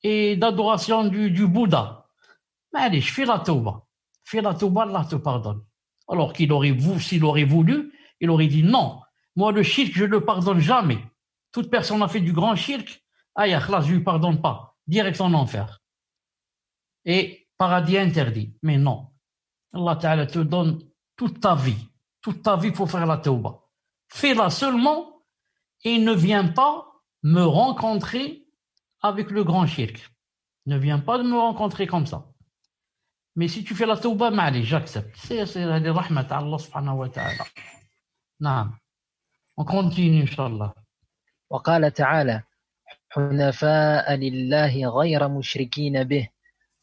et d'adoration du Bouddha. Mais allez, je fais la tauba. Fais la tauba, Allah te pardonne. Alors s'il aurait voulu, il aurait dit non. Moi, le shirk, je ne le pardonne jamais. Toute personne a fait du grand shirk, aïe, là, je ne lui pardonne pas. Direct en enfer. Et paradis interdit. Mais non. Allah Ta'ala te donne toute ta vie. Toute ta vie pour faire la tauba. Fais-la seulement et ne viens pas me rencontrer avec le grand shirk. Ne viens pas de me rencontrer comme ça. Mais si tu fais la tauba, j'accepte. C'est la rahmat Allah subhanahu wa ta'ala. نعم. On continue, Inch'Allah. وقال تعالى حنفاء لله غير مشركين به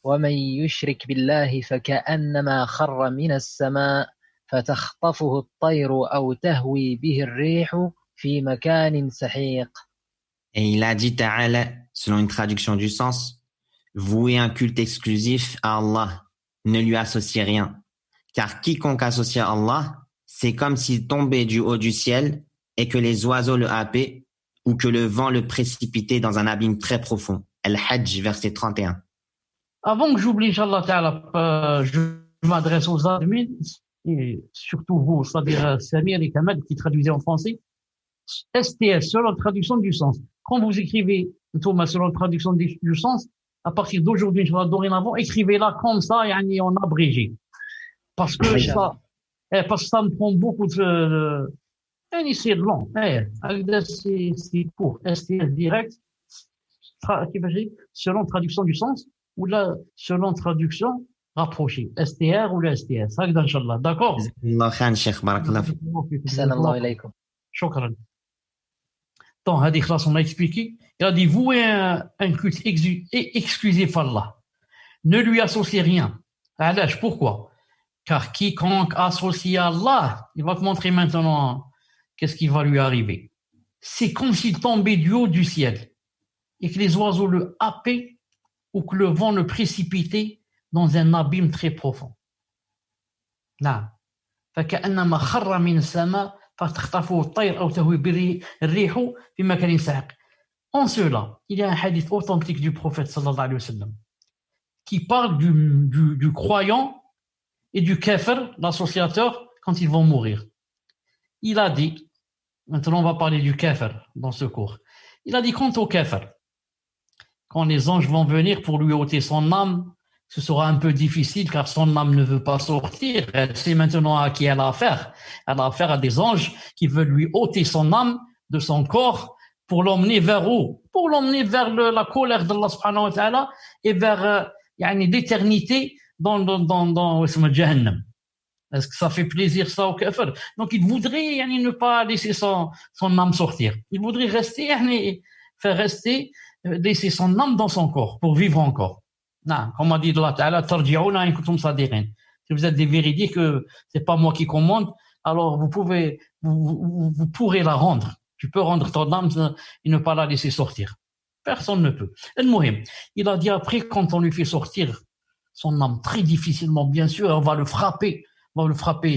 ومن يشرك بالله فكأنما خر من السماء فتخطفه الطير أو تهوي به الريح في مكان سحيق. Et il a dit Ta'ala, selon une traduction du sens, vouez un culte exclusif à Allah, ne lui associez rien, car quiconque associe à Allah, c'est comme s'il tombait du haut du ciel et que les oiseaux le happaient ou que le vent le précipitait dans un abîme très profond. Al-Hajj, verset 31. Avant que j'oublie, Inch'Allah Ta'ala, je m'adresse aux admins, et surtout vous, c'est-à-dire Samir et Kamal qui traduisez en français. STS, selon la traduction du sens. Quand vous écrivez Thomas selon la traduction du sens, à partir d'aujourd'hui, dorénavant, écrivez-la comme ça et en abrégé. Parce que ça me prend beaucoup de... c'est long. C'est court. STS direct, selon traduction du sens, ou là, selon traduction rapproché. STR ou le STS. هكذا إن شاء الله. D'accord? الله خير شيخ بارك الله فيك. أحسن الله إليكم. شكرا. Donc, هذه خلاص on a expliqué. Il a dit vouer un culte exclusif à Allah. Ne lui associez rien. علاش? Pourquoi? Car quiconque associe à Allah, il va te montrer maintenant qu'est-ce qui va lui arriver. C'est comme s'il tombait du haut du ciel et que les oiseaux le happaient ou que le vent le précipitait dans un abîme très profond. نعم. فكأنما خر من السماء فتخطفه الطير أو تهوي به الريح في مكان ساحق. En cela, il y a un hadith authentique du prophète sallallahu alayhi wa sallam qui parle du croyant et du kafir, l'associateur, quand ils vont mourir. Il a dit, maintenant on va parler du kafir dans ce cours, il a dit quant au kafir, quand les anges vont venir pour lui ôter son âme, ce sera un peu difficile car son âme ne veut pas sortir. Elle sait maintenant à qui elle a affaire. Elle a affaire à des anges qui veulent lui ôter son âme de son corps pour l'emmener vers où? Pour l'emmener vers la colère d'Allah subhanahu wa ta'ala et vers l'éternité dans Jahannam. Est-ce que ça fait plaisir ça au kafir? Donc il voudrait ne pas laisser son âme sortir. Il voudrait rester, faire rester, laisser son âme dans son corps pour vivre encore. Non, comme a dit Allah Ta'ala, tarji'una in kuntum sadiqin. Si vous êtes des véridiques, que c'est pas moi qui commande, alors vous pourrez la rendre. Tu peux rendre ton âme et ne pas la laisser sortir. Personne ne peut. Il a dit après, quand on lui fait sortir son âme très difficilement, bien sûr, on va le frapper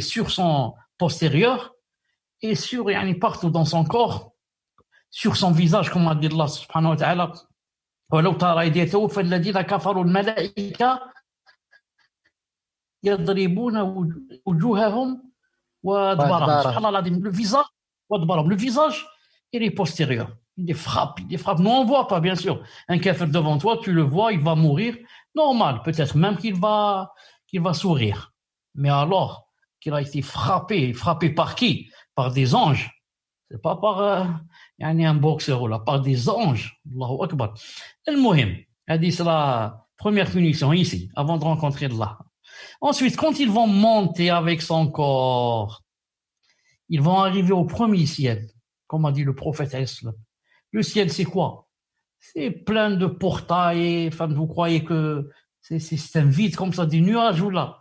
sur son postérieur et sur partout dans son corps, sur son visage, comme a dit Allah subhanahu wa ta'ala. ولو ترى إذ يتوفى الذين كفروا الملائكة يضربون وجوههم وأدبارهم. سبحان الله العظيم. Le visage et les postérieurs. Il les frappe. Nous on voit pas, bien sûr. Un kafir devant toi, tu le vois, il va mourir. Normal, peut-être même qu'il va sourire. Mais alors qu'il a été frappé par qui? Par des anges. C'est pas par un boxeur là, par des anges. Allahu Akbar. C'est la première punition ici, avant de rencontrer Allah. Ensuite, quand ils vont monter avec son corps, ils vont arriver au premier ciel, comme a dit le prophète Islam. Le ciel, c'est quoi? C'est plein de portails. Enfin, vous croyez que c'est un vide comme ça, des nuages ou là?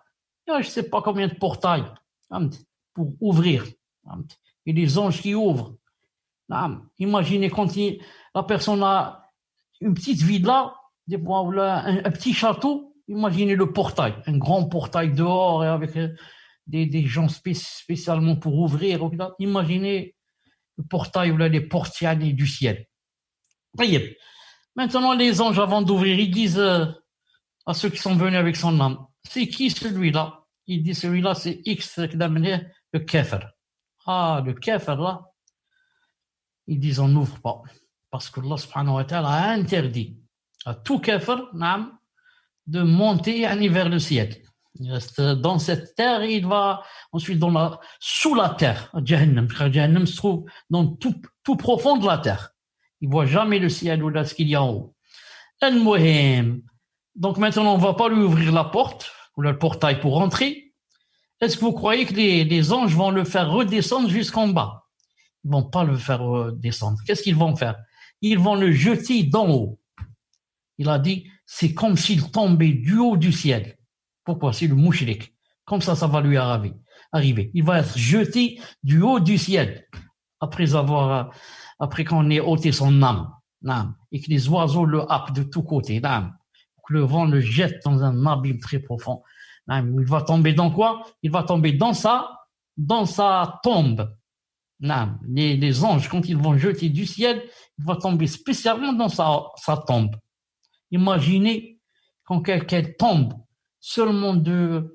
Je ne sais pas combien de portails pour ouvrir. Et les anges qui ouvrent. Imaginez quand la personne a une petite villa, un petit château, imaginez le portail, un grand portail dehors avec des gens spécialement pour ouvrir. Imaginez le portail ou les portières du ciel. Voyez. Maintenant, les anges, avant d'ouvrir, ils disent à ceux qui sont venus avec son âme, c'est qui celui-là? Il dit celui-là, c'est X, le kafir. Le kafir là, ils disent on n'ouvre pas. Parce que Allah subhanahu wa ta'ala a interdit à tout kafir de monter vers le ciel. Il reste dans cette terre et il va ensuite sous la terre, à Jahannam. Jahannam se trouve dans tout profond de la terre. Il ne voit jamais le ciel ou là ce qu'il y a en haut. Donc maintenant, on ne va pas lui ouvrir la porte ou le portail pour rentrer. Est-ce que vous croyez que les anges vont le faire redescendre jusqu'en bas? Ils ne vont pas le faire redescendre. Qu'est-ce qu'ils vont faire? Ils vont le jeter d'en haut. Il a dit, c'est comme s'il tombait du haut du ciel. Pourquoi? C'est le mouchrik. Comme ça va lui arriver. Il va être jeté du haut du ciel. Après qu'on ait ôté son âme. Et que les oiseaux le happent de tous côtés. Que le vent le jette dans un abîme très profond. Il va tomber dans quoi? Il va tomber dans sa tombe. Les anges, quand ils vont jeter du ciel, il va tomber spécialement dans sa tombe. Imaginez quand quelqu'un tombe seulement du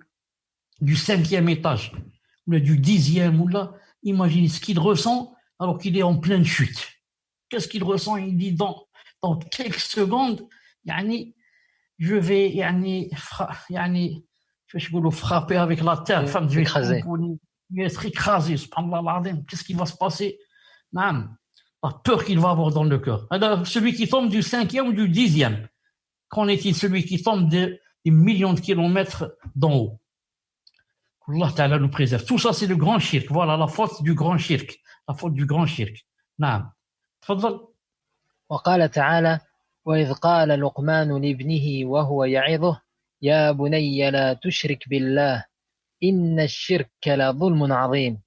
5e étage, ou du 10e, ou là, imaginez ce qu'il ressent alors qu'il est en pleine chute. Qu'est-ce qu'il ressent? Il dit dans quelques secondes, je vais frapper avec la terre, je vais être écrasé, subhanallah. Qu'est-ce qui va se passer? La peur qu'il va avoir dans le cœur. Alors, celui qui tombe du 5e ou du 10e, qu'en est-il celui qui tombe des millions de kilomètres d'en haut. Allah Ta'ala nous préserve. Tout ça, c'est le grand shirk. Voilà la faute du grand shirk. La faute du grand shirk. نعم. تفضل. وقال تعالى وإذ قال لقمان لابنه وهو يعظه يا بني لا تشرك بالله إن الشرك لظلم عظيم.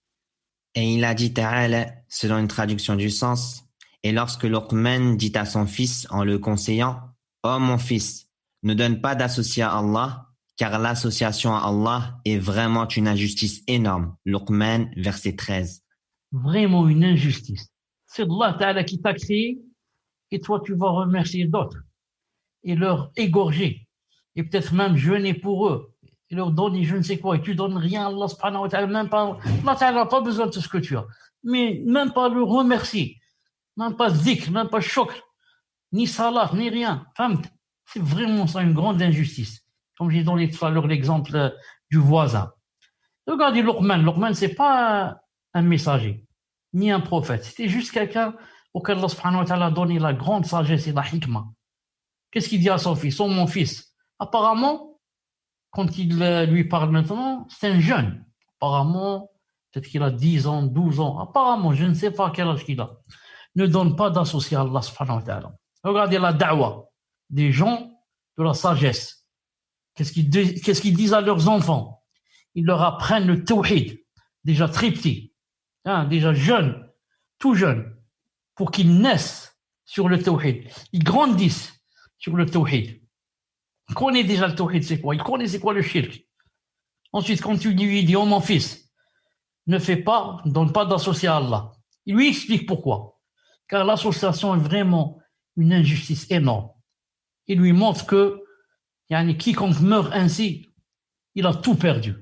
Et il a dit Ta'ala, selon une traduction du sens, et lorsque Luqman dit à son fils en le conseillant, « Oh mon fils, ne donne pas d'associé à Allah, car l'association à Allah est vraiment une injustice énorme. » Luqman, verset 13. Vraiment une injustice. C'est Allah Ta'ala qui t'a créé et toi tu vas remercier d'autres et leur égorger et peut-être même jeûner pour eux et leur donner je ne sais quoi et tu donnes rien à Allah subhanahu wa ta'ala, même pas, Allah Ta'ala n'a pas besoin de tout ce que tu as, mais même pas le remercier, même pas dhikr, même pas shukr, ni salat, ni rien. C'est vraiment ça une grande injustice. Comme j'ai donné tout à l'heure l'exemple du voisin. Regardez Luqman, c'est pas un messager, ni un prophète. C'était juste quelqu'un auquel Allah subhanahu wa ta'ala a donné la grande sagesse et la hikmah. Qu'est-ce qu'il dit à son fils? « Oh mon fils ». Apparemment, quand il lui parle maintenant, c'est un jeune. Apparemment, peut-être qu'il a 10 ans, 12 ans. Apparemment, je ne sais pas quel âge qu'il a. Ne donne pas d'associé à Allah subhanahu wa ta'ala. Regardez la da'wa des gens de la sagesse. Qu'est-ce qu'ils disent à leurs enfants? Ils leur apprennent le tawhid, déjà très petit, déjà jeune, tout jeune, pour qu'ils naissent sur le tawhid. Ils grandissent sur le tawhid. Ils connaissent déjà le tawhid, c'est quoi? Ils connaissent c'est quoi le shirk. Ensuite, quand tu lui dis, oh mon fils, ne donne pas d'associé à Allah. Il lui explique pourquoi. Car l'association est vraiment une injustice énorme. Il lui montre que quiconque meurt ainsi, il a tout perdu.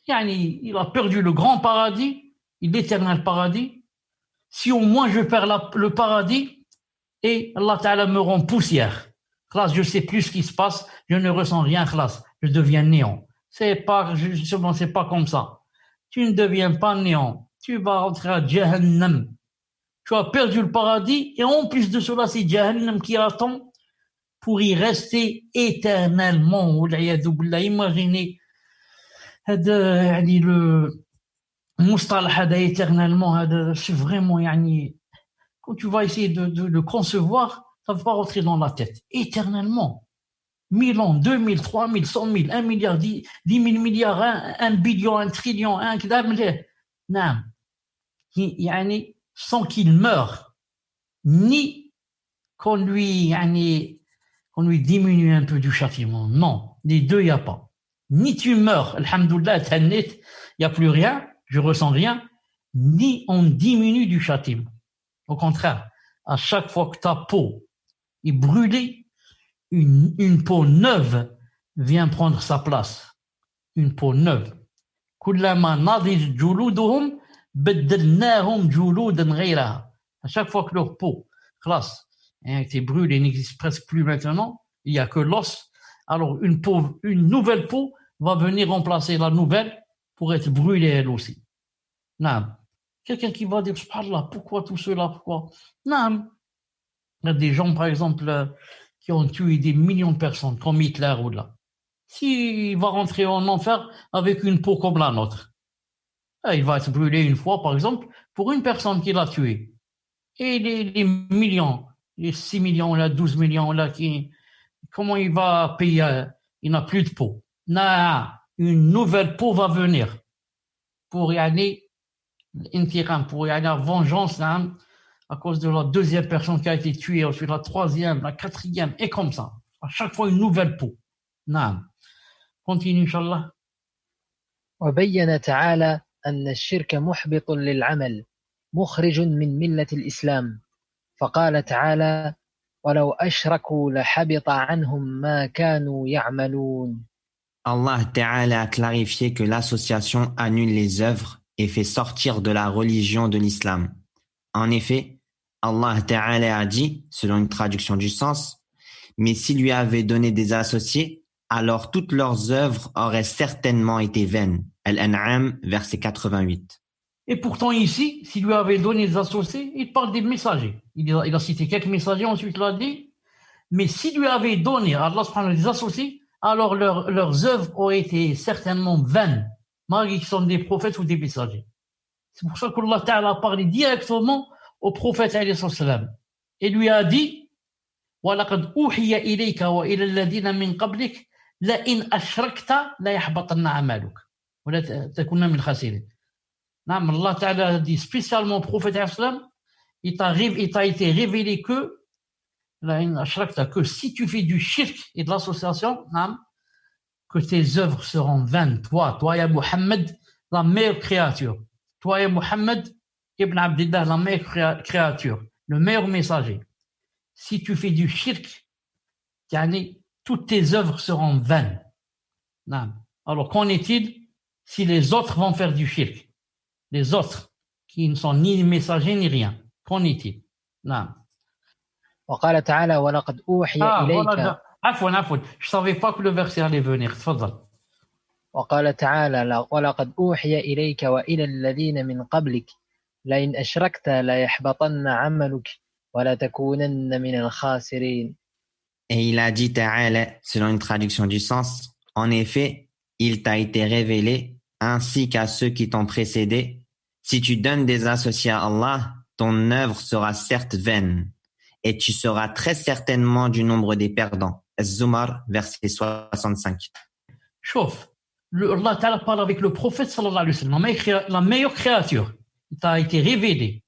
Il a perdu le grand paradis, l'éternel paradis. Si au moins je perds le paradis et Allah Ta'ala me rend poussière, classe, je sais plus ce qui se passe, je ne ressens rien, classe, je deviens néant. C'est pas comme ça. Tu ne deviens pas néant. Tu vas rentrer à Jahannam. Tu as perdu le paradis et en plus de cela, c'est Jahannam qui attend pour y rester éternellement. Imaginez le mustalah éternellement, c'est vraiment quand tu vas essayer de le concevoir, ça ne va pas rentrer dans la tête. Éternellement. 1000 ans, 2000, 3000, 100 000, 1 milliard, 10 000 milliards, 1 billion, 1 trillion, 1 non. Sans qu'il meure, ni qu'on lui diminue un peu du châtiment. Non, les deux, il n'y a pas. Ni tu meurs, alhamdoulilah, il n'y a plus rien, je ressens rien, ni on diminue du châtiment. Au contraire, à chaque fois que ta peau est brûlée, une peau neuve vient prendre sa place. Une peau neuve. كلما نضجت جلودهم بدلناهم جلودا غيرها. À chaque fois que leur peau, classe, a été brûlée et n'existe presque plus maintenant, il n'y a que l'os. Alors une nouvelle peau va venir remplacer la nouvelle pour être brûlée elle aussi. Non. Quelqu'un qui va dire, subhanallah, pourquoi tout cela, pourquoi? Non. Il y a des gens, par exemple, qui ont tué des millions de personnes, comme Hitler ou là. S'il va rentrer en enfer avec une peau comme la nôtre, il va être brûlé une fois, par exemple, pour une personne qui l'a tué. Et les millions, les 6 millions, là, 12 millions, là, comment il va payer? Il n'a plus de peau. Non, une nouvelle peau va venir pour y aller, pour y aller à vengeance, là, à cause de la deuxième personne qui a été tuée, ensuite la troisième, la quatrième, et comme ça. À chaque fois, une nouvelle peau. Non. Continue, Inch'Allah. وبين تعالى أن الشرك محبط للعمل مخرج من ملة الإسلام فقال تعالى ولو أشركوا لحبط عنهم ما كانوا يعملون. Allah Ta'ala a clarifié que l'association annule les œuvres et fait sortir de la religion de l'islam. En effet, Allah Ta'ala a dit, selon une traduction du sens, mais s'il lui avait donné des associés, alors toutes leurs œuvres auraient certainement été vaines. Al-An'am, verset 88. Et pourtant ici, s'il lui avait donné des associés, il parle des messagers. Il a cité quelques messagers, ensuite il a dit, Mais s'ils lui avaient donné à Allah subhanahu wa ta'ala des associés, alors leurs œuvres auraient été certainement vaines, malgré qu'ils sont des prophètes ou des messagers. C'est pour ça qu'Allah Ta'ala a parlé directement au prophète alayhi salam et lui a dit وَلَقَدْ أُوحِيَ إِلَيْكَ وَإِلَى الَّذِينَ مِنْ قَبْلِكَ لَإِنْ أَشْرَكْتَ لَيَحْبَطَنَّ عَمَلُكَ وَلَا تَكُونَ مِنَ الْخَاسِرِينَ. Non, Allah Ta'ala a dit spécialement au prophète alayhi salam, il t'a été révélé que لَإِنْ أَشْرَكْتَ, que si tu fais du shirk et de l'association, que tes œuvres seront vaines. Toi, ya Muhammad, la meilleure créature. Toi, ya Muhammad, Ibn Abdillah, la meilleure créature, le meilleur messager. Si tu fais du shirk, toutes tes œuvres seront vaines. Alors, qu'en est-il si les autres vont faire du shirk? Les autres, qui ne sont ni messagers ni rien. Qu'en est-il? وقال تعالى ولقد أوحي إليك عفوا je savais pas que le verset allait venir. تفضل. وقال تعالى ولقد أوحي إليك وإلى الذين من قبلك لئن أشركت ليحبطن عملك ولا تكونن من الخاسرين. Et il a dit Ta'ala, selon une traduction du sens, en effet, il t'a été révélé, ainsi qu'à ceux qui t'ont précédé, si tu donnes des associés à Allah, ton œuvre sera certes vaine, et tu seras très certainement du nombre des perdants. Az-Zumar, verset 65. Chauffe. Allah Ta'ala parle avec le prophète sallallahu alayhi wa sallam, la meilleure créature. Il t'a été révélé,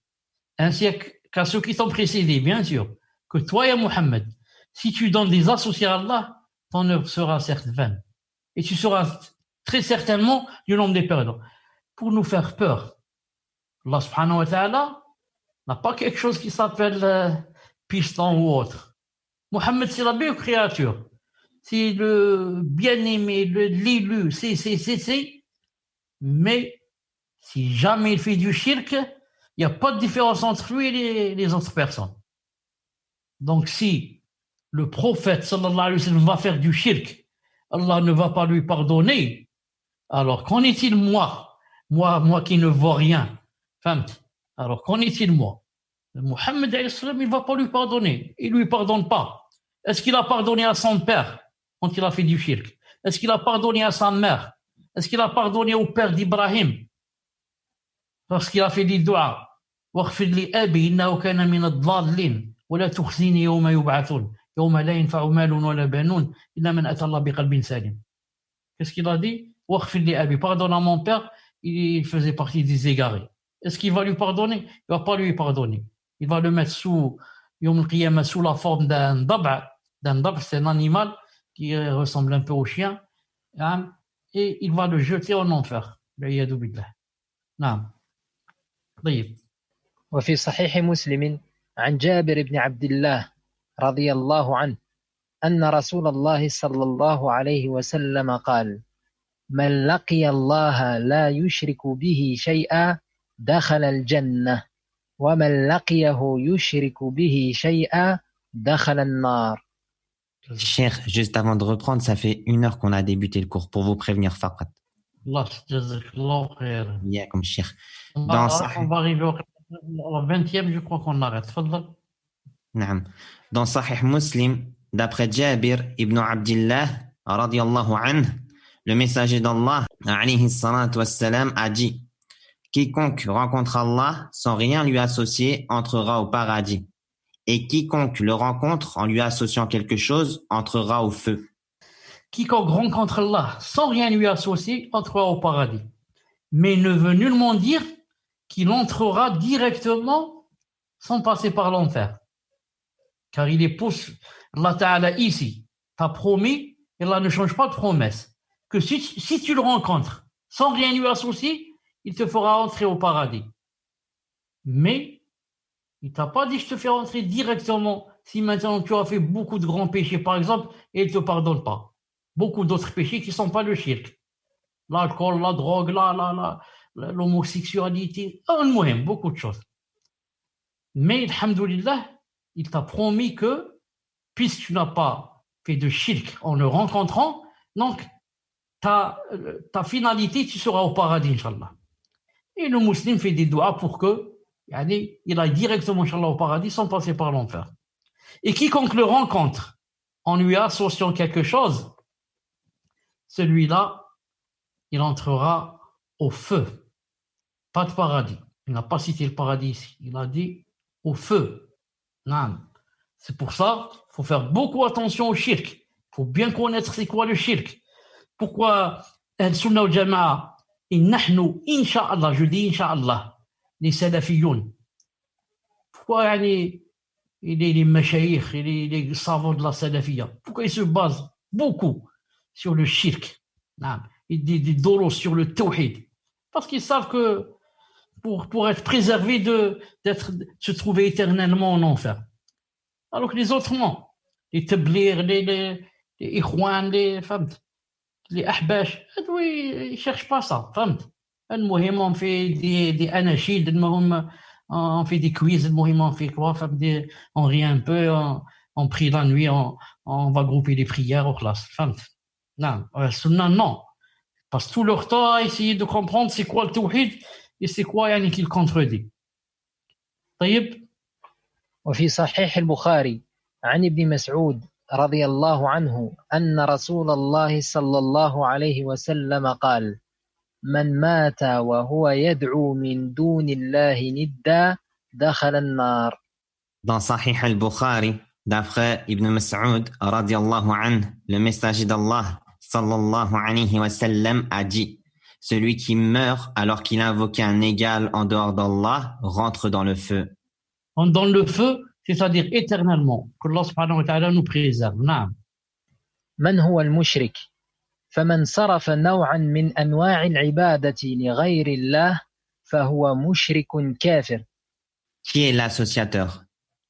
ainsi qu'à ceux qui t'ont précédé, bien sûr, que toi, ya Muhammad, si tu donnes des associés à Allah, ton œuvre sera certes vaine. Et tu seras très certainement du nombre des perdants. Pour nous faire peur, Allah subhanahu wa ta'ala n'a pas quelque chose qui s'appelle piston ou autre. Muhammad, c'est la meilleure créature. C'est le bien-aimé, l'élu, c'est. Mais si jamais il fait du shirk, il n'y a pas de différence entre lui et les autres personnes. Donc si le prophète sallallahu alayhi wa sallam va faire du shirk, Allah ne va pas lui pardonner. Alors qu'en est-il moi qui ne vois rien? Alors qu'en est-il moi? Mohammed alayhi salam, il ne va pas lui pardonner. Il ne lui pardonne pas. Est-ce qu'il a pardonné à son père quand il a fait du shirk? Est-ce qu'il a pardonné à sa mère? Est-ce qu'il a pardonné au père d'Ibrahim parce qu'il a fait des doigts? واغفر لأبي إنه كان من الضالين ولا تخزني يوم يبعثون يوم لا ينفع مال ولا بنون إلا من أتى الله بقلب سليم. Qu'est-ce qu'il a dit? واغفر لأبي, pardonne à mon père, il faisait partie des égarés. Est-ce qu'il va lui pardonner? Il ne va pas lui pardonner. Il va le mettre sous la forme d'un dab'. C'est un animal qui ressemble un peu au chien, et il va le jeter en enfer. نعم. طيب. وفي صحيح مسلم عن جابر بن عبد الله رضي الله عنه أن رسول الله صلى الله عليه وسلم قال من لقي الله لا يشرك به شيئا دخل الجنة ومن لقيه يشرك به شيئا دخل النار. Cher, juste avant de reprendre, ça fait 1 heure qu'on a débuté le cours, pour vous prévenir, faqat. Allah jazakallah khair. Yeah, comme cher. On va arriver au 20e, je crois qu'on arrête. Fadlal. Naam. Dans Sahih Muslim, d'après Jabir ibn Abdillah, radiyallahu anhu, le messager d'Allah, alayhi salatu wassalam, a dit: quiconque rencontre Allah sans rien lui associer entrera au paradis. Et quiconque le rencontre en lui associant quelque chose entrera au feu. Quiconque rencontre Allah sans rien lui associer entrera au paradis. Mais ne veut nullement dire qu'il entrera directement sans passer par l'enfer. Car il est Allah Ta'ala ici t'a promis, et Allah ne change pas de promesse, que si tu le rencontres sans rien lui associer, il te fera entrer au paradis. Mais il t'a pas dit je te fais rentrer directement si maintenant tu as fait beaucoup de grands péchés, par exemple, et il ne te pardonne pas. Beaucoup d'autres péchés qui ne sont pas le shirk. L'alcool, la drogue, l'homosexualité, beaucoup de choses. Mais, alhamdoulilah, il t'a promis que, puisque tu n'as pas fait de shirk en le rencontrant, donc ta finalité, tu seras au paradis, Inch'Allah. Et le musulman fait des doigts pour que il aille directement, Inch'Allah, au paradis sans passer par l'enfer. Et quiconque le rencontre en lui associant quelque chose, celui-là, il entrera au feu, pas de paradis. Il n'a pas cité le paradis ici, il a dit au feu. Non. C'est pour ça qu'il faut faire beaucoup attention au shirk. Il faut bien connaître c'est quoi le shirk. Pourquoi Al-Sunnah wal Jama'a et nahnu, Inch'Allah, je dis Inch'Allah, les salafiyoun. Pourquoi les mashayikh, les savants de la salafiyya, pourquoi ils se basent beaucoup sur le shirk, et des doros sur le tawhid? Parce qu'ils savent que pour être préservés de se trouver éternellement en enfer. Alors que les autres, non. Les tablir, les ikhwan, les ahbash, ils ne cherchent pas ça. المهم on fait des anachid, on fait des quiz, المهم on fait quoi, on rit un peu, on prie la nuit, on va grouper les prières aux classes. Non, sunna, non. Parce tout leur temps à essayer de comprendre c'est quoi le tawhid et c'est quoi qu'il contredit. طيب. وفي صحيح البخاري عن ابن مسعود رضي الله عنه أن رسول الله صلى الله عليه وسلم قال: من مات وهو يدعو من دون الله ندا دخل النار. Dans Sahih al-Bukhari, d'après Ibn Mas'ud, radiallahu anhu, le messager d'Allah, sallallahu alayhi wa sallam, a dit: celui qui meurt alors qu'il invoquait un égal en dehors d'Allah rentre dans le feu. Dans le feu, c'est-à-dire éternellement, que Allah subhanahu wa ta'ala nous préserve. نعم. من هو المشرك؟ فمن صرف نوعا من أنواع العبادة لغير الله فهو مشرك كافر. Qui est l'associateur?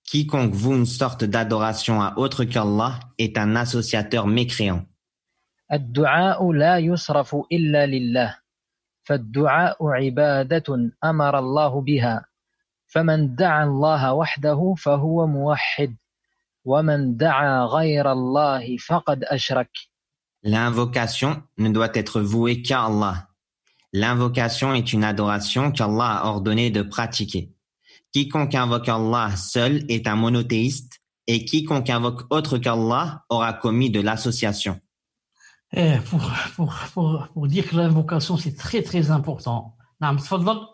Quiconque voue une sorte d'adoration à autre qu'Allah est un associateur mécréant. الدعاء لا يصرف إلا لله فالدعاء عبادة أمر الله بها فمن دعا الله وحده فهو موحد ومن دعا غير الله فقد أشرك. L'invocation ne doit être vouée qu'à Allah. L'invocation est une adoration qu'Allah a ordonné de pratiquer. Quiconque invoque Allah seul est un monothéiste et quiconque invoque autre qu'Allah aura commis de l'association. Pour dire que l'invocation c'est très très important. نعم تفضل.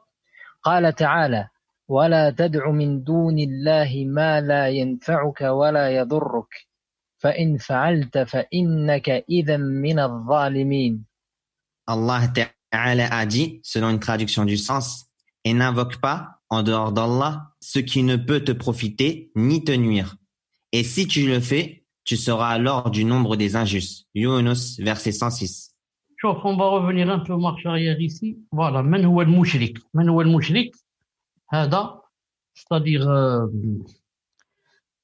قال تعالى: ولا تدع من دون الله ما لا ينفعك ولا يضرك فإن فعلت فإنك إذا من الظالمين. Allah Ta'ala a dit, selon une traduction du sens, et n'invoque pas, en dehors d'Allah, ce qui ne peut te profiter ni te nuire. Et si tu le fais, tu seras alors du nombre des injustes. Yunus, verset 106. On va revenir un peu marche arrière ici. Voilà, من هو المشرك؟ من هو المشرك؟ هذا, c'est-à-dire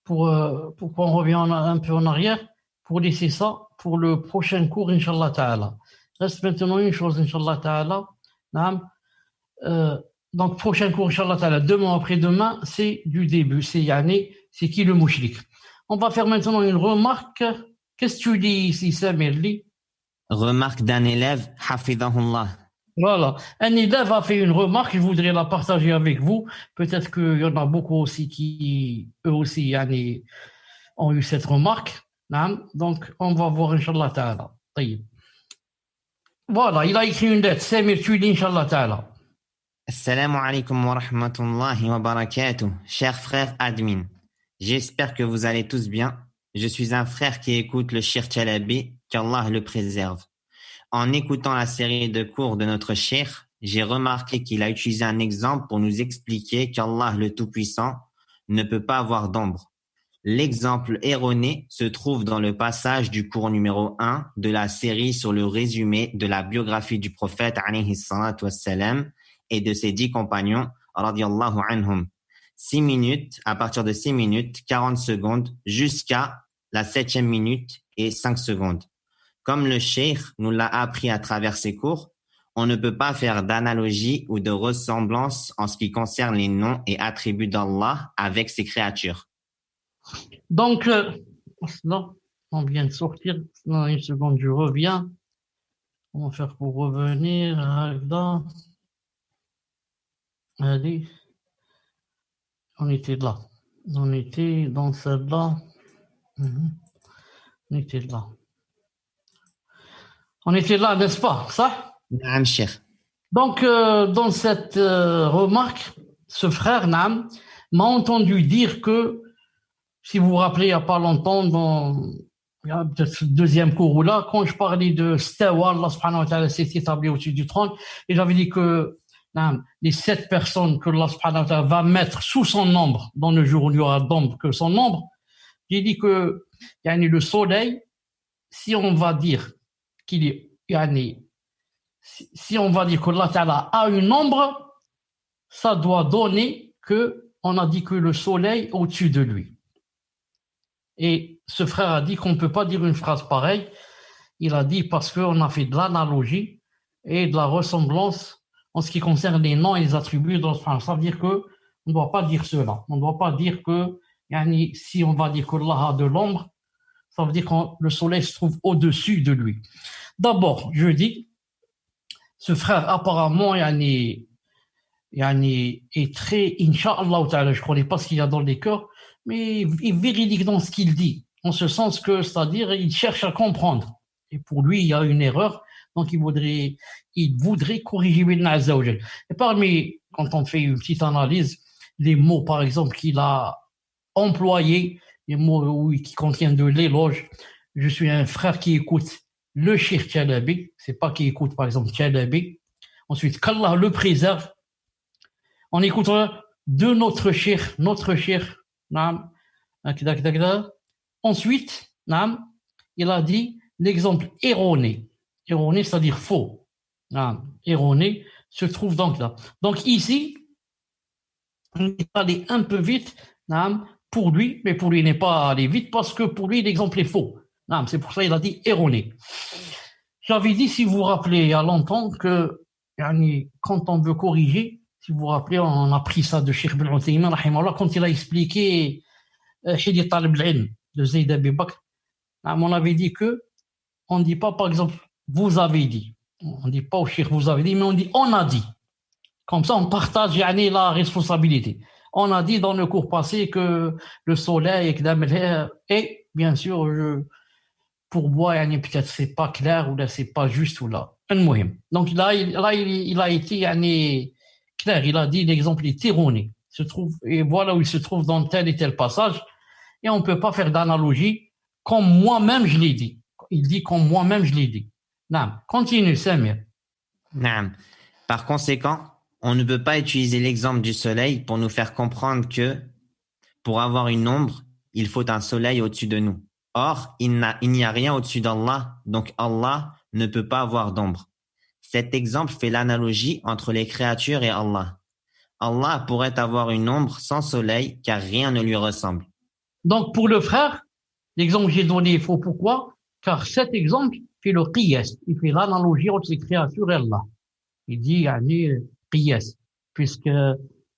pourquoi on revient un peu en arrière, pour laisser ça pour le prochain cours, Inch'Allah Ta'ala. Reste maintenant une chose, Inch'Allah Ta'ala. Donc, prochain cours, Inch'Allah Ta'ala, demain après-demain, c'est du début. C'est qui le mouchrik? On va faire maintenant une remarque. Qu'est-ce que tu dis ici, Samir? Remarque d'un élève, hafidahullah. Voilà. Un élève a fait une remarque, je voudrais la partager avec vous. Peut-être qu'il y en a beaucoup aussi qui, eux aussi, ont eu cette remarque. Donc, on va voir, Inch'Allah Ta'ala. Voilà, il a écrit une lettre. Samir, tu dis, Inch'Allah Ta'ala. Assalamu alaikum wa rahmatullahi wa barakatuh. Chers frères admin, j'espère que vous allez tous bien. Je suis un frère qui écoute le Cheikh Chalabi, qu'Allah le préserve. En écoutant la série de cours de notre Cheikh, j'ai remarqué qu'il a utilisé un exemple pour nous expliquer qu'Allah le Tout-Puissant ne peut pas avoir d'ombre. L'exemple erroné se trouve dans le passage du cours numéro 1 de la série sur le résumé de la biographie du prophète alayhi salatu wassalam et de ses 10 compagnons radiyallahu anhum. 6 minutes, à partir de 6 minutes, 40 secondes, jusqu'à la 7e minute et 5 secondes. Comme le cheikh nous l'a appris à travers ses cours, on ne peut pas faire d'analogie ou de ressemblance en ce qui concerne les noms et attributs d'Allah avec ses créatures. Donc, non, on vient de sortir. Dans une seconde, je reviens. Comment faire pour revenir? Allez, on était là. On était dans celle-là. On était là. On était là, n'est-ce pas, ça? Naam, Cheikh. Donc, dans cette remarque, ce frère, Nam, m'a entendu dire que, si vous vous rappelez, il n'y a pas longtemps, il y a peut-être le deuxième cours ou là, quand je parlais de Stawa, Allah subhanahu wa ta'ala s'est établi au-dessus du trône, et j'avais dit que les 7 personnes que Allah subhanahu wa ta'ala va mettre sous son nombre, dans le jour où il y aura d'ombre que son nombre, j'ai dit que le soleil, si on va dire qu'il est, si on va dire que Allah ta'ala a une ombre, ça doit donner que on a dit que le soleil est au-dessus de lui. Et ce frère a dit qu'on ne peut pas dire une phrase pareille. Il a dit parce qu'on a fait de l'analogie et de la ressemblance en ce qui concerne les noms et les attributs. Ça veut dire qu'on ne doit pas dire cela. On ne doit pas dire que si on va dire qu'Allah a de l'ombre, ça veut dire que le soleil se trouve au-dessus de lui. D'abord, je dis, ce frère apparemment est très, Inch'Allah ta'ala, je ne connais pas ce qu'il y a dans les cœurs, mais il est véridique dans ce qu'il dit, en ce sens que, c'est-à-dire, il cherche à comprendre. Et pour lui, il y a une erreur, donc il voudrait corriger Billah Azza wa Jal. Et parmi, quand on fait une petite analyse, les mots, par exemple, qu'il a employés, les mots qui contiennent de l'éloge, je suis un frère qui écoute le Cheikh Chalabi, c'est pas qui écoute, par exemple, Chalabi. Ensuite, qu'Allah le préserve. On écoute de notre Cheikh, Naam. Ensuite, Naam, il a dit l'exemple erroné. Erroné, c'est-à-dire faux. Naam. Erroné se trouve donc là. Donc ici, on est allé un peu vite, Naam, pour lui, mais pour lui, il n'est pas allé vite parce que pour lui, l'exemple est faux. Naam, c'est pour ça qu'il a dit erroné. J'avais dit, si vous vous rappelez, il y a longtemps, que quand on veut corriger, si vous vous rappelez, on a pris ça de Cheikh Ibn Uthaymin, quand il a expliqué Hidayat Talib al-Ilm de Zayd Abi Bakr, on avait dit que on ne dit pas, par exemple, vous avez dit. On ne dit pas au Cheikh vous avez dit, mais on dit on a dit. Comme ça, on partage la responsabilité. On a dit dans le cours passé que le soleil et bien sûr, pour moi, peut-être c'est pas clair ou là c'est pas juste ou là. Donc là, il a été clair. Il a dit l'exemple est erroné. Et voilà où il se trouve dans tel et tel passage. Et on ne peut pas faire d'analogie comme moi-même je l'ai dit. Il dit comme moi-même je l'ai dit. Naam. Continue, Samir. Naam. Par conséquent, on ne peut pas utiliser l'exemple du soleil pour nous faire comprendre que pour avoir une ombre, il faut un soleil au-dessus de nous. Or, il n'y a rien au-dessus d'Allah, donc Allah ne peut pas avoir d'ombre. Cet exemple fait l'analogie entre les créatures et Allah. Allah pourrait avoir une ombre sans soleil car rien ne lui ressemble. Donc pour le frère, l'exemple que j'ai donné est faux. Pourquoi? Car cet exemple fait le qiyas, il fait l'analogie entre les créatures et Allah. Il dit qiyas, puisque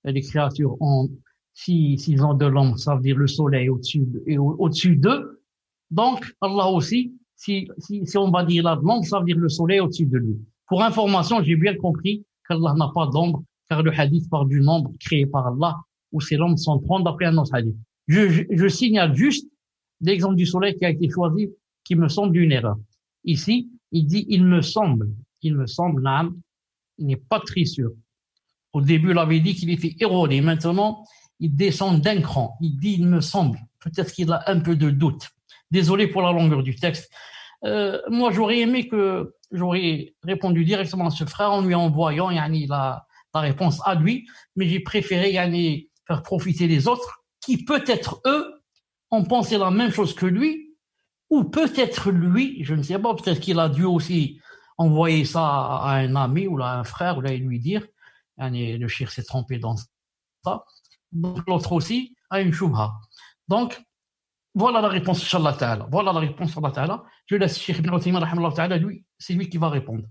les créatures ont, s'ils ont de l'ombre, ça veut dire le soleil au-dessus d'eux. Donc, Allah aussi, si on va dire là de l'ombre, ça veut dire le soleil au-dessus de lui. Pour information, j'ai bien compris qu'Allah n'a pas d'ombre, car le hadith parle d'une ombre créée par Allah, où ces ombres sont 30 d'après un autre hadith. Je signale juste l'exemple du soleil qui a été choisi, qui me semble une erreur. Ici, il dit, il me semble, Naam, il n'est pas très sûr. Au début, il avait dit qu'il était erroné. Maintenant, il descend d'un cran. Il dit, il me semble. Peut-être qu'il a un peu de doute. Désolé pour la longueur du texte. Moi, j'aurais répondu directement à ce frère en lui envoyant la réponse à lui, mais j'ai préféré faire profiter les autres qui, peut-être eux, ont pensé la même chose que lui, ou peut-être lui, je ne sais pas, peut-être qu'il a dû aussi envoyer ça à un ami ou à un frère, ou là, lui dire, le cheikh s'est trompé dans ça. Donc, l'autre aussi a une shubha. Donc, voilà la réponse, Inch'Allah Ta'ala. Voilà la réponse, Allah Ta'ala. Je laisse Cheikh Ibn Uthaymin, rahimahullah Ta'ala, lui, c'est lui qui va répondre.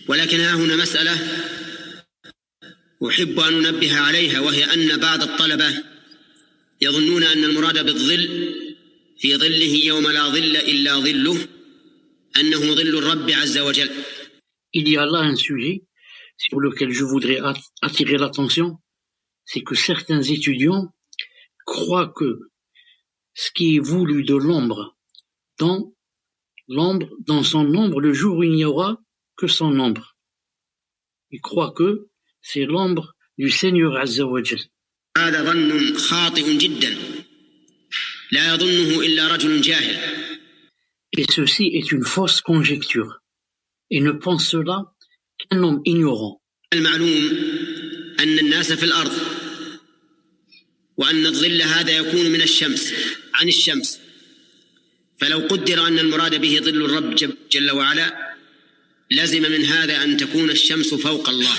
ولكن هنا مسألة أحب أن أنبه عليها، وهي أن بعض الطلبة يظنون أن المراد بالظل في ظله يوم لا ظل إلا ظله أنه ظل الرب عز وجل. Il y a là un sujet sur lequel je voudrais attirer l'attention, c'est que certains étudiants croient que ce qui est voulu de l'ombre, dans son ombre, le jour où il n'y aura que son ombre. Ils croient que c'est l'ombre du Seigneur Azza wa Jal. هذا ظن خاطئ جدا لا يظنه إلا رجل جاهل. Et ceci est une fausse conjecture. Et ne pense cela qu'un homme ignorant. المعلوم أن الناس في الأرض وأن الظل هذا يكون من الشمس عن الشمس فلو قدر أن المراد به ظل الرب جل وعلا لازم من هذا أن تكون الشمس فوق الله.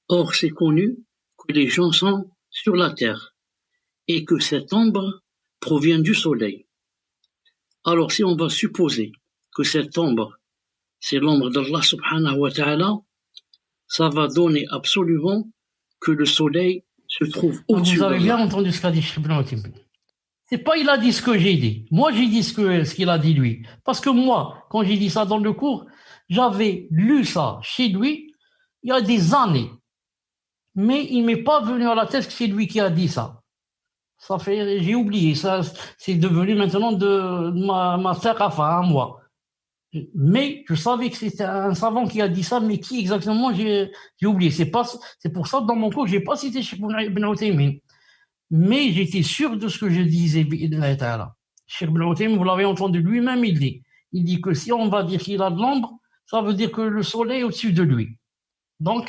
Or, c'est connu que les gens sont sur la terre et que cette ombre provient du soleil. Alors, si on va supposer que cette ombre, c'est l'ombre d'Allah subhanahu wa ta'ala, ça va donner absolument que le soleil se trouve au-dessus. Vous avez bien entendu ce qu'a dit Cheikh Ibn Othaymin. C'est pas il a dit ce que j'ai dit. Moi, j'ai dit ce qu'il a dit lui. Parce que moi, quand j'ai dit ça dans le cours, j'avais lu ça chez lui il y a des années. Mais il m'est pas venu à la tête que c'est lui qui a dit ça. J'ai oublié. Ça, c'est devenu maintenant de ma thaqafa à moi. Mais je savais que c'était un savant qui a dit ça, mais qui exactement, j'ai oublié. C'est pour ça que dans mon cours, j'ai pas cité Cheikh Ibn Othaymin. Mais j'étais sûr de ce que je disais. Cheikh Ibn Othaymin, vous l'avez entendu lui-même, il dit que si on va dire qu'il a de l'ombre, ça veut dire que le soleil est au-dessus de lui. Donc,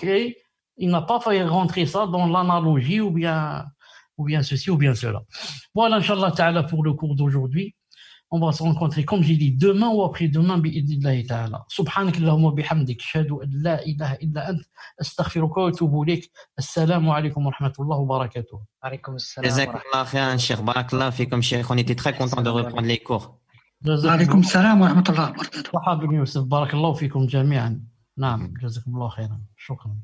il n'a pas fait rentrer ça dans l'analogie ou bien ceci ou bien cela. Voilà, Inch'Allah Ta'ala, pour le cours d'aujourd'hui. On va se rencontrer, comme j'ai dit, demain ou après-demain, bi'idnillahi ta'ala. Subhanak Allahumma bihamdik, ashhadu an la ilaha illa ant, astaghfiruka wa atubu ilayk. Assalamu alaykum wa rahmatullahi wa barakatuh. Alaykum assalam. Jazakallah khairan, Cheikh. Barakallah fikum, Cheikh. On était très contents de reprendre les cours. عليكم السلام ورحمة الله وبركاته. مرحبا يوسف، بارك الله فيكم جميعا. نعم، جزاكم الله خيرا، شكرا.